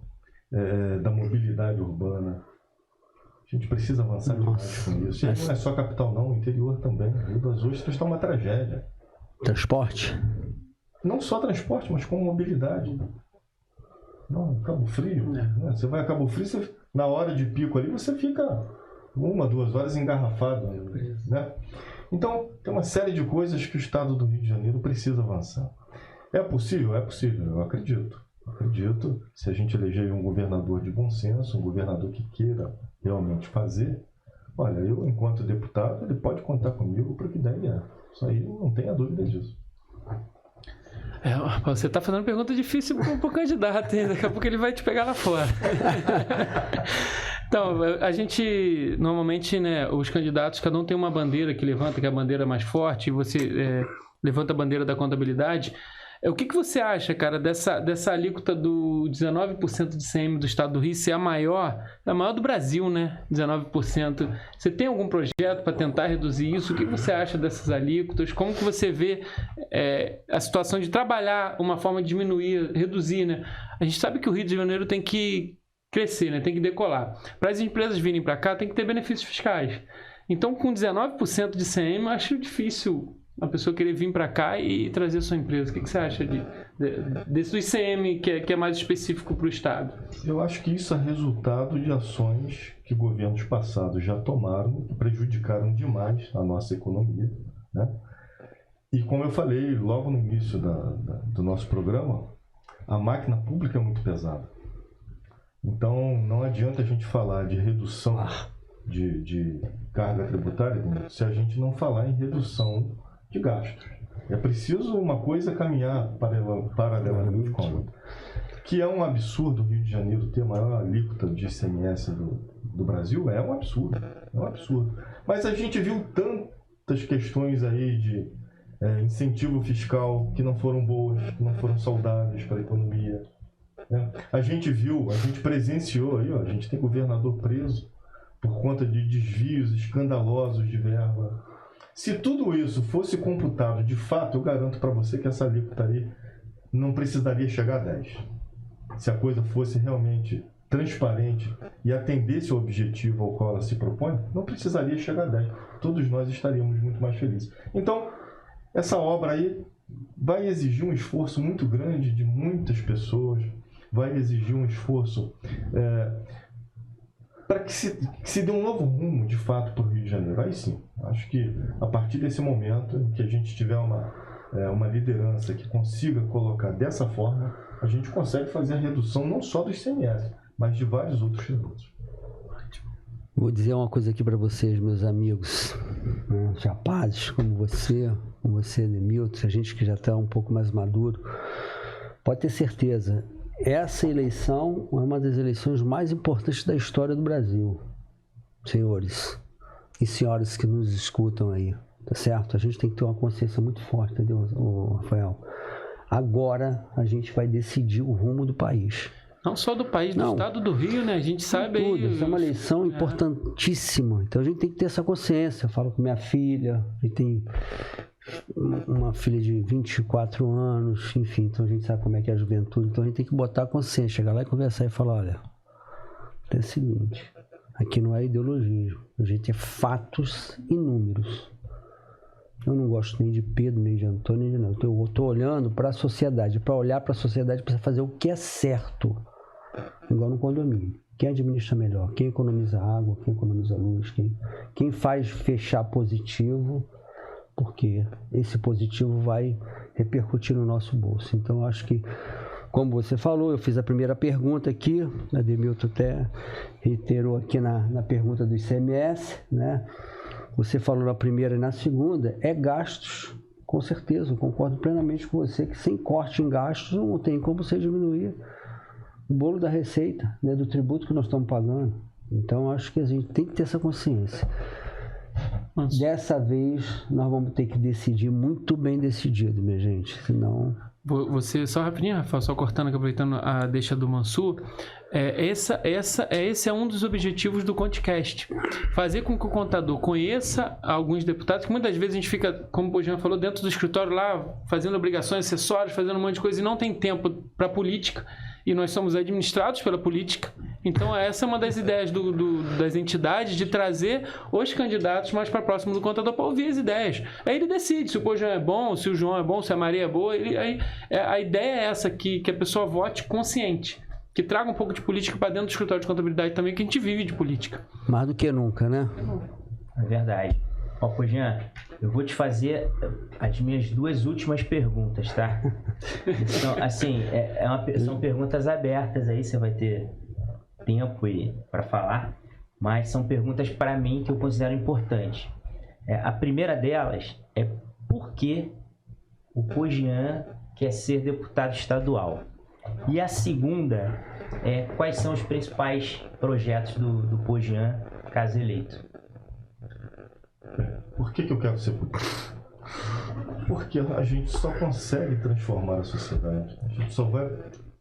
da mobilidade urbana. A gente precisa avançar demais com isso. E não é só a capital não, o interior também. O Rio das Ostras está uma tragédia.
Transporte?
Não só transporte, mas com mobilidade. Não, Cabo Frio. Né? Você vai a Cabo Frio, na hora de pico ali, você fica 1, 2 horas engarrafado. Né? Então, tem uma série de coisas que o Estado do Rio de Janeiro precisa avançar. É possível? É possível, eu acredito. Acredito, se a gente eleger um governador de bom senso, um governador que queira realmente fazer, olha, eu, enquanto deputado, ele pode contar comigo para o que der. Isso aí, não tenha dúvida disso.
Você está fazendo pergunta difícil para o candidato, hein? Daqui a pouco ele vai te pegar lá fora. Então, a gente, normalmente, né, os candidatos, cada um tem uma bandeira que levanta, que é a bandeira mais forte, e você levanta a bandeira da contabilidade. O que você acha, cara, dessa alíquota do 19% de ICM do estado do Rio ser a maior do Brasil, né? 19%. Você tem algum projeto para tentar reduzir isso? O que você acha dessas alíquotas? Como que você vê a situação de trabalhar uma forma de diminuir, reduzir, né? A gente sabe que o Rio de Janeiro tem que crescer, né? Tem que decolar. Para as empresas virem para cá, tem que ter benefícios fiscais. Então, com 19% de ICM, eu acho difícil a pessoa querer vir para cá e trazer a sua empresa? O que você acha desse do ICM, que é mais específico para o Estado?
Eu acho que isso é resultado de ações que governos passados já tomaram e prejudicaram demais a nossa economia, né? E como eu falei logo no início do nosso programa, a máquina pública é muito pesada. Então não adianta a gente falar de redução de carga tributária se a gente não falar em redução de gastos. É preciso uma coisa caminhar paralelamente com a outra. Que é um absurdo o Rio de Janeiro ter a maior alíquota de ICMS do Brasil, é um absurdo. Mas a gente viu tantas questões aí de incentivo fiscal que não foram boas, que não foram saudáveis para a economia. Né? A gente presenciou aí, a gente tem governador preso por conta de desvios escandalosos de verba. Se tudo isso fosse computado de fato, eu garanto para você que essa alíquota aí não precisaria chegar a 10. Se a coisa fosse realmente transparente e atendesse ao objetivo ao qual ela se propõe, não precisaria chegar a 10. Todos nós estaríamos muito mais felizes. Então, essa obra aí vai exigir um esforço muito grande de muitas pessoas, vai exigir um esforço para que se dê um novo rumo, de fato, para o Rio de Janeiro. Aí sim, acho que a partir desse momento em que a gente tiver uma liderança que consiga colocar dessa forma, a gente consegue fazer a redução não só do ICMS, mas de vários outros tributos.
Vou dizer uma coisa aqui para vocês, meus amigos, né, rapazes como você, Demilton, a gente que já está um pouco mais maduro, pode ter certeza, essa eleição é uma das eleições mais importantes da história do Brasil, senhores e senhoras que nos escutam aí, tá certo? A gente tem que ter uma consciência muito forte, entendeu, Rafael? Agora a gente vai decidir o rumo do país.
Não só do país, do estado do Rio, né? A gente sabe
tudo.
aí...
Isso é uma eleição importantíssima. Então a gente tem que ter essa consciência. Eu falo com minha filha, a gente tem uma filha de 24 anos, enfim, então a gente sabe como é que é a juventude. Então a gente tem que botar a consciência, chegar lá e conversar e falar, olha, é o seguinte, aqui não é ideologia, a gente é fatos e números. Eu não gosto nem de Pedro, nem de Antônio, nem de nada. Eu estou olhando para a sociedade. Para olhar para a sociedade, precisa fazer o que é certo. Igual no condomínio. Quem administra melhor? Quem economiza água? Quem economiza luz? Quem faz fechar positivo? Porque esse positivo vai repercutir no nosso bolso. Então, eu acho que, como você falou, eu fiz a primeira pergunta aqui. A Demilton até reiterou aqui na pergunta do ICMS, né? Você falou na primeira e na segunda, é gastos, com certeza, eu concordo plenamente com você, que sem corte em gastos não tem como você diminuir o bolo da receita, né, do tributo que nós estamos pagando. Então, acho que a gente tem que ter essa consciência.
Nossa.
Dessa vez, nós vamos ter que decidir muito bem decidido, minha gente, senão...
Você, só rapidinho, Rafael, só cortando, aproveitando a deixa do Mansur, esse é um dos objetivos do ConteCast. Fazer com que o contador conheça alguns deputados, que muitas vezes a gente fica, como o Jean falou, dentro do escritório lá, fazendo obrigações acessórias, fazendo um monte de coisa e não tem tempo para política. E nós somos administrados pela política. Então, essa é uma das ideias das entidades de trazer os candidatos mais para próximo do contador para ouvir as ideias. Aí ele decide se o Pojão é bom, se o João é bom, se a Maria é boa. A ideia é essa, que a pessoa vote consciente. Que traga um pouco de política para dentro do escritório de contabilidade também, que a gente vive de política.
Mais do que nunca, né?
É verdade. Ó, Pojão, eu vou te fazer as minhas duas últimas perguntas, tá? Então, assim, são perguntas abertas aí, você vai ter tempo para falar, mas são perguntas para mim que eu considero importantes. A primeira delas é por que o Pojão quer ser deputado estadual? E a segunda é quais são os principais projetos do Pojão, caso eleito?
Por que eu quero ser político? Porque a gente só consegue transformar a sociedade. A gente só vai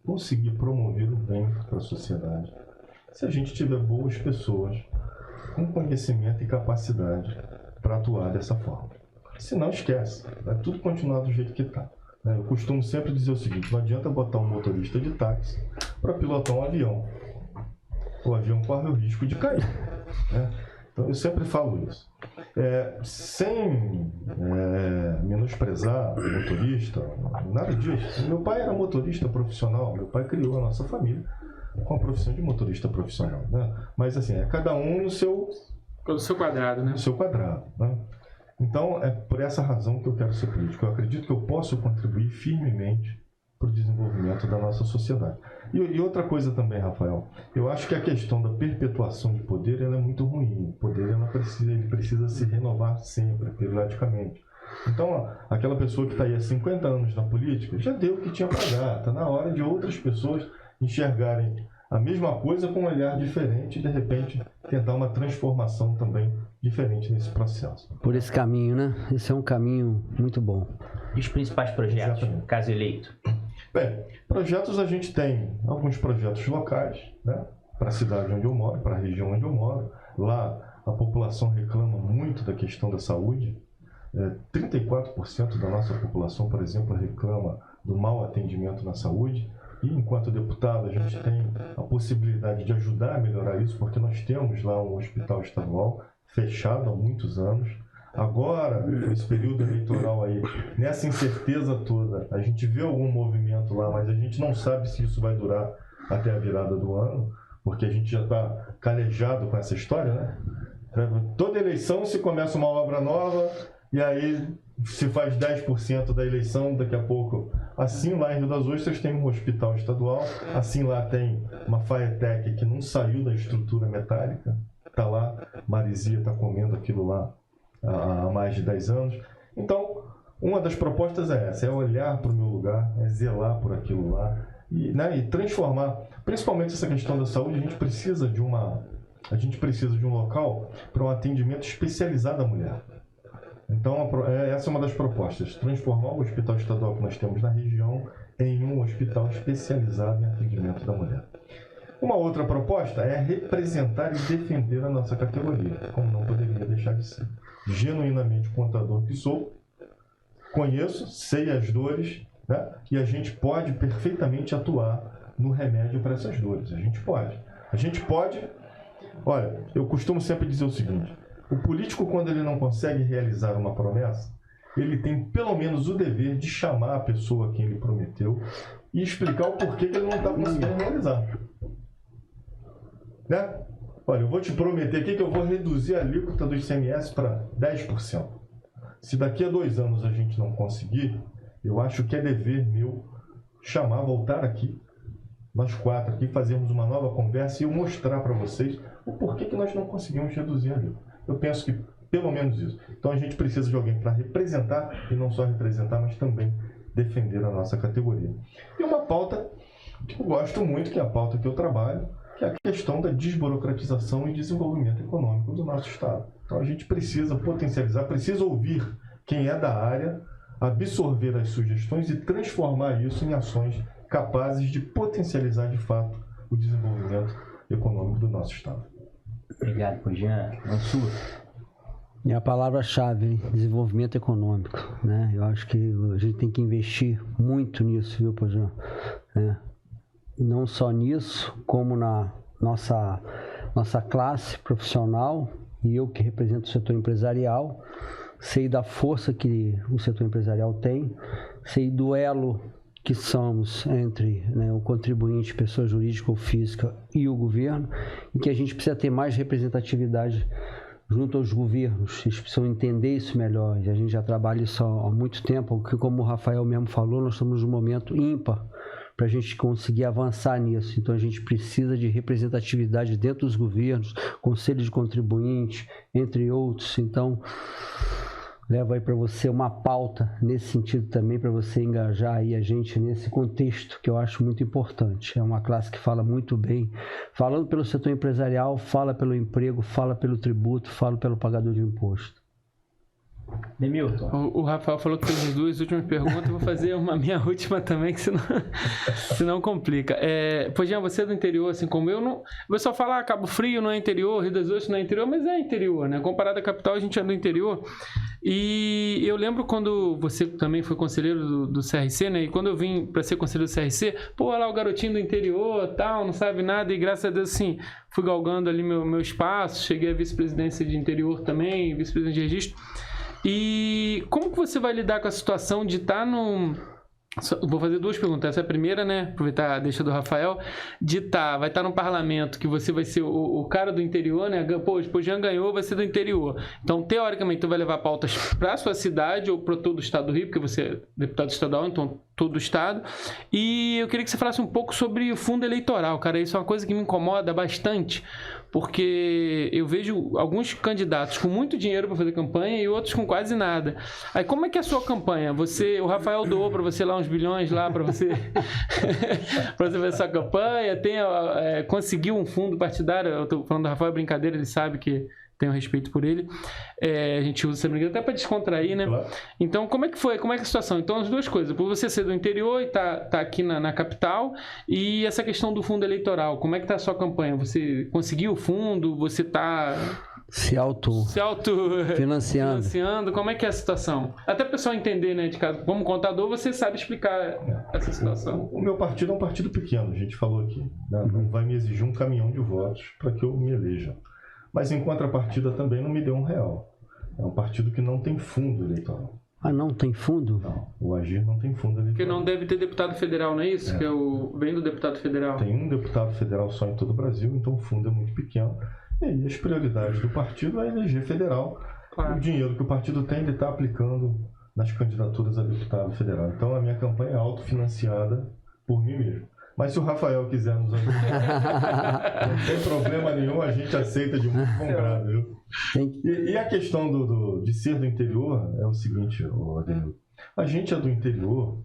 conseguir promover o bem para a sociedade se a gente tiver boas pessoas com conhecimento e capacidade para atuar dessa forma. Se não, esquece. Vai tudo continuar do jeito que está. Eu costumo sempre dizer o seguinte: não adianta botar um motorista de táxi para pilotar um avião. O avião corre o risco de cair. Então, eu sempre falo isso. Sem menosprezar o motorista, nada disso. Meu pai era motorista profissional, meu pai criou a nossa família com a profissão de motorista profissional, né? Mas assim, é cada um no seu
quadrado, né?
No seu quadrado, né? Então, é por essa razão que eu quero ser político. Eu acredito que eu posso contribuir firmemente para o desenvolvimento da nossa sociedade. E outra coisa também, Rafael, eu acho que a questão da perpetuação de poder ela é muito ruim. O poder ele precisa se renovar sempre, periodicamente. Então, aquela pessoa que está aí há 50 anos na política, já deu o que tinha para dar. Está na hora de outras pessoas enxergarem a mesma coisa com um olhar diferente e, de repente, tentar uma transformação também diferente nesse processo.
Por esse caminho, né? Esse é um caminho muito bom.
E os principais projetos,
Exatamente.
caso eleito?
Bem, projetos a gente tem alguns projetos locais, né? Para a cidade onde eu moro, para a região onde eu moro. Lá a população reclama muito da questão da saúde. 34% da nossa população, por exemplo, reclama do mau atendimento na saúde. E enquanto deputado a gente tem a possibilidade de ajudar a melhorar isso, porque nós temos lá um hospital estadual fechado há muitos anos. Agora, nesse período eleitoral aí, nessa incerteza toda, a gente vê algum movimento lá, mas a gente não sabe se isso vai durar até a virada do ano, porque a gente já está calejado com essa história, né? Toda eleição se começa uma obra nova e aí se faz 10% da eleição, daqui a pouco. Assim lá em Rio das Ostras tem um hospital estadual, assim lá tem uma Faetec que não saiu da estrutura metálica, está lá, Marizia está comendo aquilo lá há mais de 10 anos. Então, uma das propostas é essa, é olhar para o meu lugar, é zelar por aquilo lá e, né, e transformar, principalmente essa questão da saúde, a gente precisa de um local para um atendimento especializado à mulher. Então, essa é uma das propostas, transformar o hospital estadual que nós temos na região em um hospital especializado em atendimento da mulher. Uma outra proposta é representar e defender a nossa categoria, como não poderia deixar de ser. Genuinamente contador que sou, conheço, sei as dores, né? E a gente pode perfeitamente atuar no remédio para essas dores. A gente pode. Olha, eu costumo sempre dizer o seguinte: o político, quando ele não consegue realizar uma promessa, ele tem pelo menos o dever de chamar a pessoa a quem ele prometeu e explicar o porquê que ele não está conseguindo realizar. Né? Olha, eu vou te prometer aqui que eu vou reduzir a alíquota do ICMS para 10%. Se daqui a 2 anos a gente não conseguir, eu acho que é dever meu voltar aqui, nós 4 aqui, fazermos uma nova conversa e eu mostrar para vocês o porquê que nós não conseguimos reduzir a alíquota. Eu penso que pelo menos isso. Então a gente precisa de alguém para representar, e não só representar, mas também defender a nossa categoria. E uma pauta que eu gosto muito, que é a pauta que eu trabalho, que é a questão da desburocratização e desenvolvimento econômico do nosso Estado. Então a gente precisa potencializar, precisa ouvir quem é da área, absorver as sugestões e transformar isso em ações capazes de potencializar de fato o desenvolvimento econômico do nosso Estado.
Obrigado, Jean. Mansur.
E a palavra-chave, hein? Desenvolvimento econômico, né? Eu acho que a gente tem que investir muito nisso, viu, Jean? Não só nisso, como na nossa classe profissional, e eu que represento o setor empresarial, sei da força que o setor empresarial tem, sei do elo que somos entre, né, o contribuinte, pessoa jurídica ou física, e o governo, e que a gente precisa ter mais representatividade junto aos governos. Eles precisam entender isso melhor. A gente já trabalha isso há muito tempo, porque, como o Rafael mesmo falou, nós estamos num momento ímpar para a gente conseguir avançar nisso. Então a gente precisa de representatividade dentro dos governos, conselho de contribuinte, entre outros. Então levo aí para você uma pauta nesse sentido também, para você engajar aí a gente nesse contexto que eu acho muito importante. É uma classe que fala muito bem, falando pelo setor empresarial, fala pelo emprego, fala pelo tributo, fala pelo pagador de imposto.
Demilton.
O Rafael falou que fez as 2 últimas perguntas, eu vou fazer uma minha última também, que senão complica. Pois, Jean, você é do interior, assim como eu, não... O pessoal fala, Cabo Frio não é interior, Rio das Ostras não é interior, mas é interior, né? Comparado à capital, a gente é do interior. E eu lembro quando você também foi conselheiro do CRC, né? E quando eu vim para ser conselheiro do CRC, pô, olha lá o garotinho do interior, tal, não sabe nada, e graças a Deus, assim, fui galgando ali meu espaço, cheguei à vice-presidência de interior também, vice-presidente de registro. E como que você vai lidar com a situação de estar num... Vou fazer 2 perguntas. Essa é a primeira, né? Aproveitar a deixa do Rafael. Vai estar num parlamento que você vai ser o cara do interior, né? Pô, o Jean ganhou, vai ser do interior. Então, teoricamente, tu vai levar pautas para a sua cidade ou para todo o estado do Rio, porque você é deputado estadual, então todo o estado. E eu queria que você falasse um pouco sobre o fundo eleitoral, cara. Isso é uma coisa que me incomoda bastante, porque eu vejo alguns candidatos com muito dinheiro para fazer campanha e outros com quase nada. Aí, como é que é a sua campanha? O Rafael doou para você lá uns bilhões lá para você para você fazer sua campanha, conseguiu um fundo partidário. Eu tô falando do Rafael, é brincadeira, ele sabe que tenho respeito por ele. A gente usa essa brincadeira até para descontrair, né? Claro. Então, como é que foi? Como é que é a situação? Então, as 2 coisas. Por você ser do interior e tá aqui na capital, e essa questão do fundo eleitoral. Como é que tá a sua campanha? Você conseguiu o fundo? Você tá...
Se
financiando. Como é que é a situação? Até para o pessoal entender, né? De caso, como contador, você sabe explicar essa situação.
O meu partido é um partido pequeno, a gente falou aqui. Né? Não vai me exigir um caminhão de votos para que eu me eleja. Mas em contrapartida também não me deu R$1. É um partido que não tem fundo eleitoral.
Ah, não tem fundo?
Não, o Agir não tem fundo eleitoral.
Porque não deve ter deputado federal, não é isso? Que vem do deputado federal.
Tem um deputado federal só em todo o Brasil, então o fundo é muito pequeno. E aí as prioridades do partido é eleger federal. Claro. O dinheiro que o partido tem, ele está aplicando nas candidaturas a deputado federal. Então a minha campanha é autofinanciada por mim mesmo. Mas se o Rafael quiser nos ajudar, não tem problema nenhum, a gente aceita de muito bom grado, viu? E a questão de ser do interior é o seguinte, Ademir. A gente é do interior,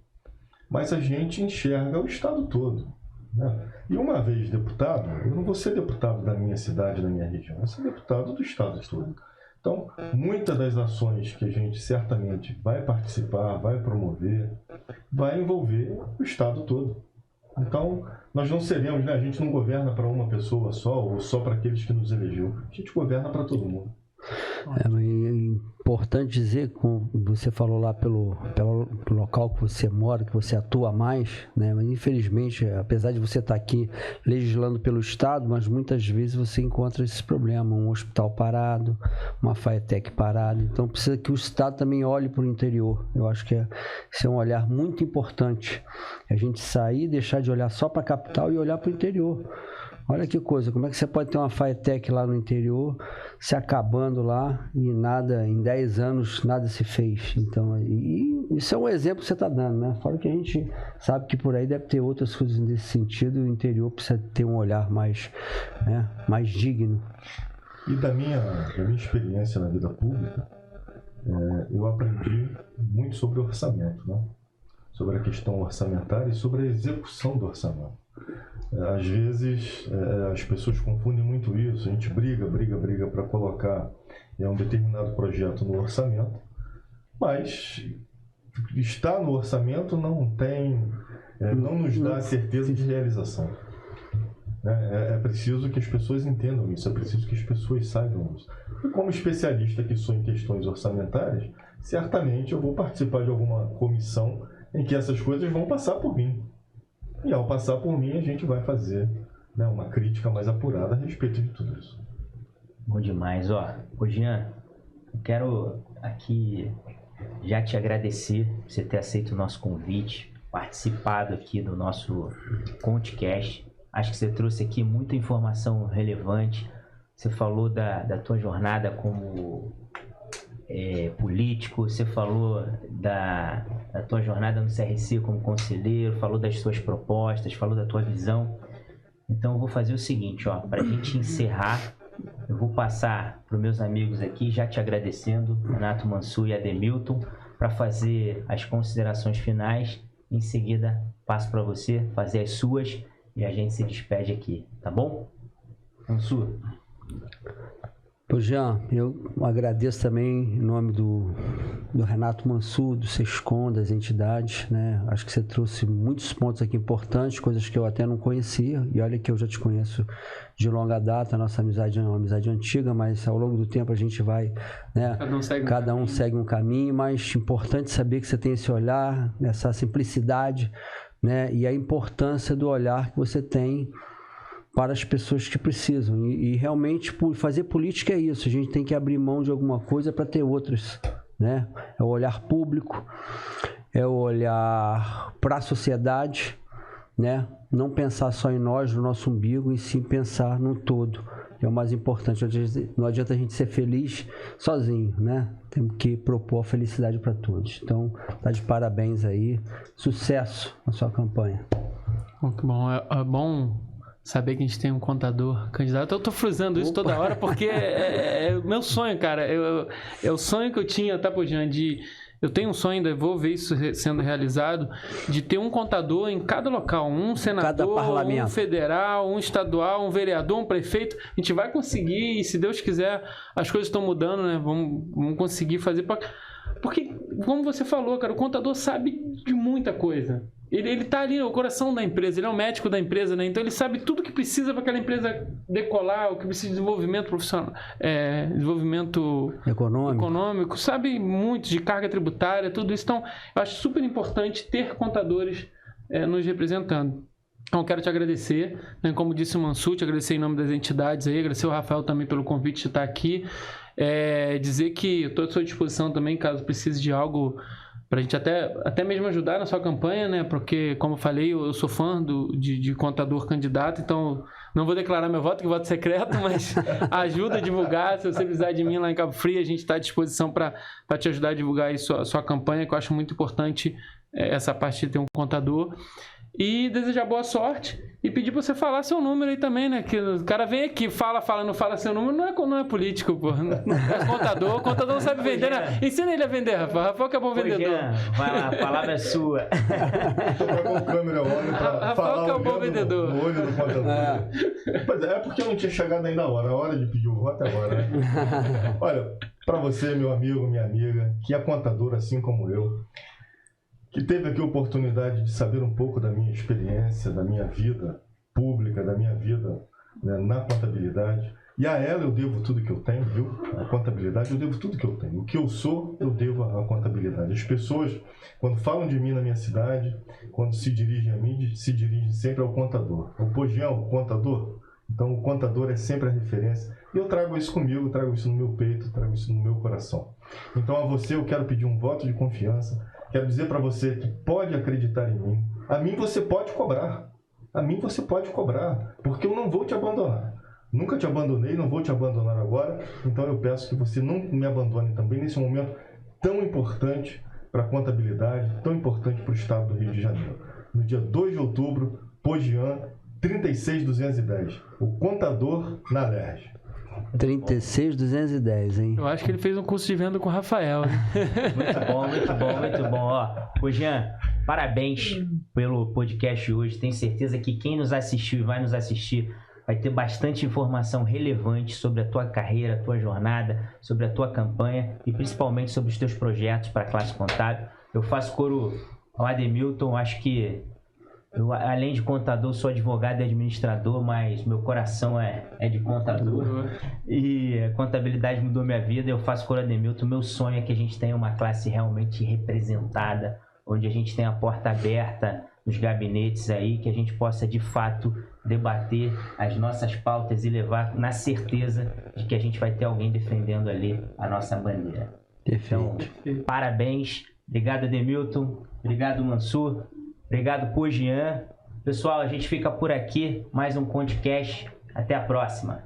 mas a gente enxerga o estado todo. Né? E uma vez deputado, eu não vou ser deputado da minha cidade, da minha região, eu vou ser deputado do estado todo. Então, muitas das ações que a gente certamente vai participar, vai promover, vai envolver o estado todo. Então, nós não seremos, né? A gente não governa para uma pessoa só ou só para aqueles que nos elegeu. A gente governa para todo mundo.
É importante dizer, como você falou lá pelo local que você mora, que você atua mais, né? Mas infelizmente, apesar de você estar aqui legislando pelo Estado, mas muitas vezes você encontra esse problema, um hospital parado, uma FATEC parada, então precisa que o Estado também olhe para o interior. Eu acho que esse é um olhar muito importante, a gente sair, deixar de olhar só para a capital e olhar para o interior. Olha que coisa, como é que você pode ter uma FATEC lá no interior, se acabando lá e nada, em 10 anos nada se fez. Então, isso é um exemplo que você está dando, né? Fora que a gente sabe que por aí deve ter outras coisas nesse sentido, o interior precisa ter um olhar mais, né, mais digno.
E da minha experiência na vida pública, eu aprendi muito sobre orçamento, né? Sobre a questão orçamentária e sobre a execução do orçamento. Às vezes as pessoas confundem muito isso, a gente briga para colocar um determinado projeto no orçamento, mas estar no orçamento não nos dá a certeza de realização. É preciso que as pessoas entendam isso, é preciso que as pessoas saibam isso. E como especialista que sou em questões orçamentárias, certamente eu vou participar de alguma comissão em que essas coisas vão passar por mim. E ao passar por mim, a gente vai fazer, né, uma crítica mais apurada a respeito de tudo isso.
Bom demais. Ô Jean, eu quero aqui já te agradecer por você ter aceito o nosso convite, participado aqui do nosso ConteCast. Acho que você trouxe aqui muita informação relevante. Você falou da tua jornada como político, você falou da tua jornada no CRC como conselheiro, falou das suas propostas, falou da tua visão. Então eu vou fazer o seguinte, para a gente encerrar, eu vou passar para os meus amigos aqui, já te agradecendo, Renato Mansur e Ademilton, para fazer as considerações finais. Em seguida, passo para você fazer as suas e a gente se despede aqui, tá bom? Mansur.
Pô, Jean, eu agradeço também em nome do Renato Mansur, do SESCOM, das entidades, né? Acho que você trouxe muitos pontos aqui importantes, coisas que eu até não conhecia, e olha que eu já te conheço de longa data, a nossa amizade é uma amizade antiga, mas ao longo do tempo a gente vai, né? Cada um segue um caminho, mas importante saber que você tem esse olhar, essa simplicidade, né? E a importância do olhar que você tem para as pessoas que precisam. E realmente fazer política é isso. A gente tem que abrir mão de alguma coisa para ter outras, né? É o olhar público, é o olhar para a sociedade, né? Não pensar só em nós, no nosso umbigo, e sim pensar no todo. É o mais importante. Não adianta a gente ser feliz sozinho, né? Temos que propor a felicidade para todos. Então, tá de parabéns aí. Sucesso na sua campanha.
Muito bom. É bom saber que a gente tem um contador candidato. Eu tô frisando isso toda hora porque é o meu sonho, cara. É o sonho que eu tinha, tá, Jean, eu tenho um sonho, ainda vou ver isso sendo realizado, de ter um contador em cada local, um senador, um federal, um estadual, um vereador, um prefeito. A gente vai conseguir, e se Deus quiser, as coisas estão mudando, né? Vamos conseguir fazer. Porque, como você falou, cara, o contador sabe de muita coisa. Ele tá ali, o coração da empresa, ele é o médico da empresa, né? Então ele sabe tudo que precisa para aquela empresa decolar, o que precisa de desenvolvimento profissional, desenvolvimento econômico, sabe muito de carga tributária, tudo isso. Então, eu acho super importante ter contadores nos representando. Então, eu quero te agradecer, né? Como disse o Mansur, te agradecer em nome das entidades aí, agradecer o Rafael também pelo convite de estar aqui. Dizer que eu estou à sua disposição também, caso precise de algo para a gente até mesmo ajudar na sua campanha, né? Porque, como eu falei, eu sou fã de contador candidato, então não vou declarar meu voto, que voto secreto, mas ajuda a divulgar. Se você precisar de mim lá em Cabo Frio, a gente está à disposição para te ajudar a divulgar aí sua campanha, que eu acho muito importante essa parte de ter um contador. E desejar boa sorte e pedir pra você falar seu número aí também, né? Que o cara vem aqui, fala, não fala seu número, não é político, pô. É contador, o contador não sabe vender, né? Ensina ele a vender, Rafael. Rafael que é bom vendedor.
Vai lá, a palavra é sua.
Tô com a câmera olho pra
Rafael que é um bom vendedor.
No olho do contador. Pois é porque eu não tinha chegado ainda a hora de pedir o voto agora, né? Olha, pra você, meu amigo, minha amiga, que é contador assim como eu, que teve aqui a oportunidade de saber um pouco da minha experiência, da minha vida pública, da minha vida, né, na contabilidade. E a ela eu devo tudo que eu tenho, viu? A contabilidade eu devo tudo que eu tenho. O que eu sou, eu devo à contabilidade. As pessoas, quando falam de mim na minha cidade, quando se dirigem a mim, se dirigem sempre ao contador. O Pogião, o contador. Então o contador é sempre a referência. E eu trago isso comigo, trago isso no meu peito, trago isso no meu coração. Então a você eu quero pedir um voto de confiança. Quero dizer para você que pode acreditar em mim. A mim você pode cobrar. A mim você pode cobrar. Porque eu não vou te abandonar. Nunca te abandonei, não vou te abandonar agora. Então eu peço que você não me abandone também nesse momento tão importante para a contabilidade, tão importante para o estado do Rio de Janeiro. No dia 2 de outubro, Pogian 36210. O contador na LERJ.
36210, hein?
Eu acho que ele fez um curso de venda com o Rafael. Né?
Muito bom. Ó, Jean, parabéns pelo podcast hoje. Tenho certeza que quem nos assistiu e vai nos assistir vai ter bastante informação relevante sobre a tua carreira, a tua jornada, sobre a tua campanha e principalmente sobre os teus projetos para a classe contábil. Eu faço coro ao Ademilton, acho que eu, além de contador, sou advogado e administrador, mas meu coração é de contador. E a contabilidade mudou minha vida. Eu faço coro Ademilton. Meu sonho é que a gente tenha uma classe realmente representada, onde a gente tenha a porta aberta nos gabinetes aí, que a gente possa de fato debater as nossas pautas e levar na certeza de que a gente vai ter alguém defendendo ali a nossa bandeira. Então, parabéns. Obrigado, Ademilton. Obrigado, Mansur. Obrigado, Pogian. Pessoal, a gente fica por aqui. Mais um ConteCast. Até a próxima.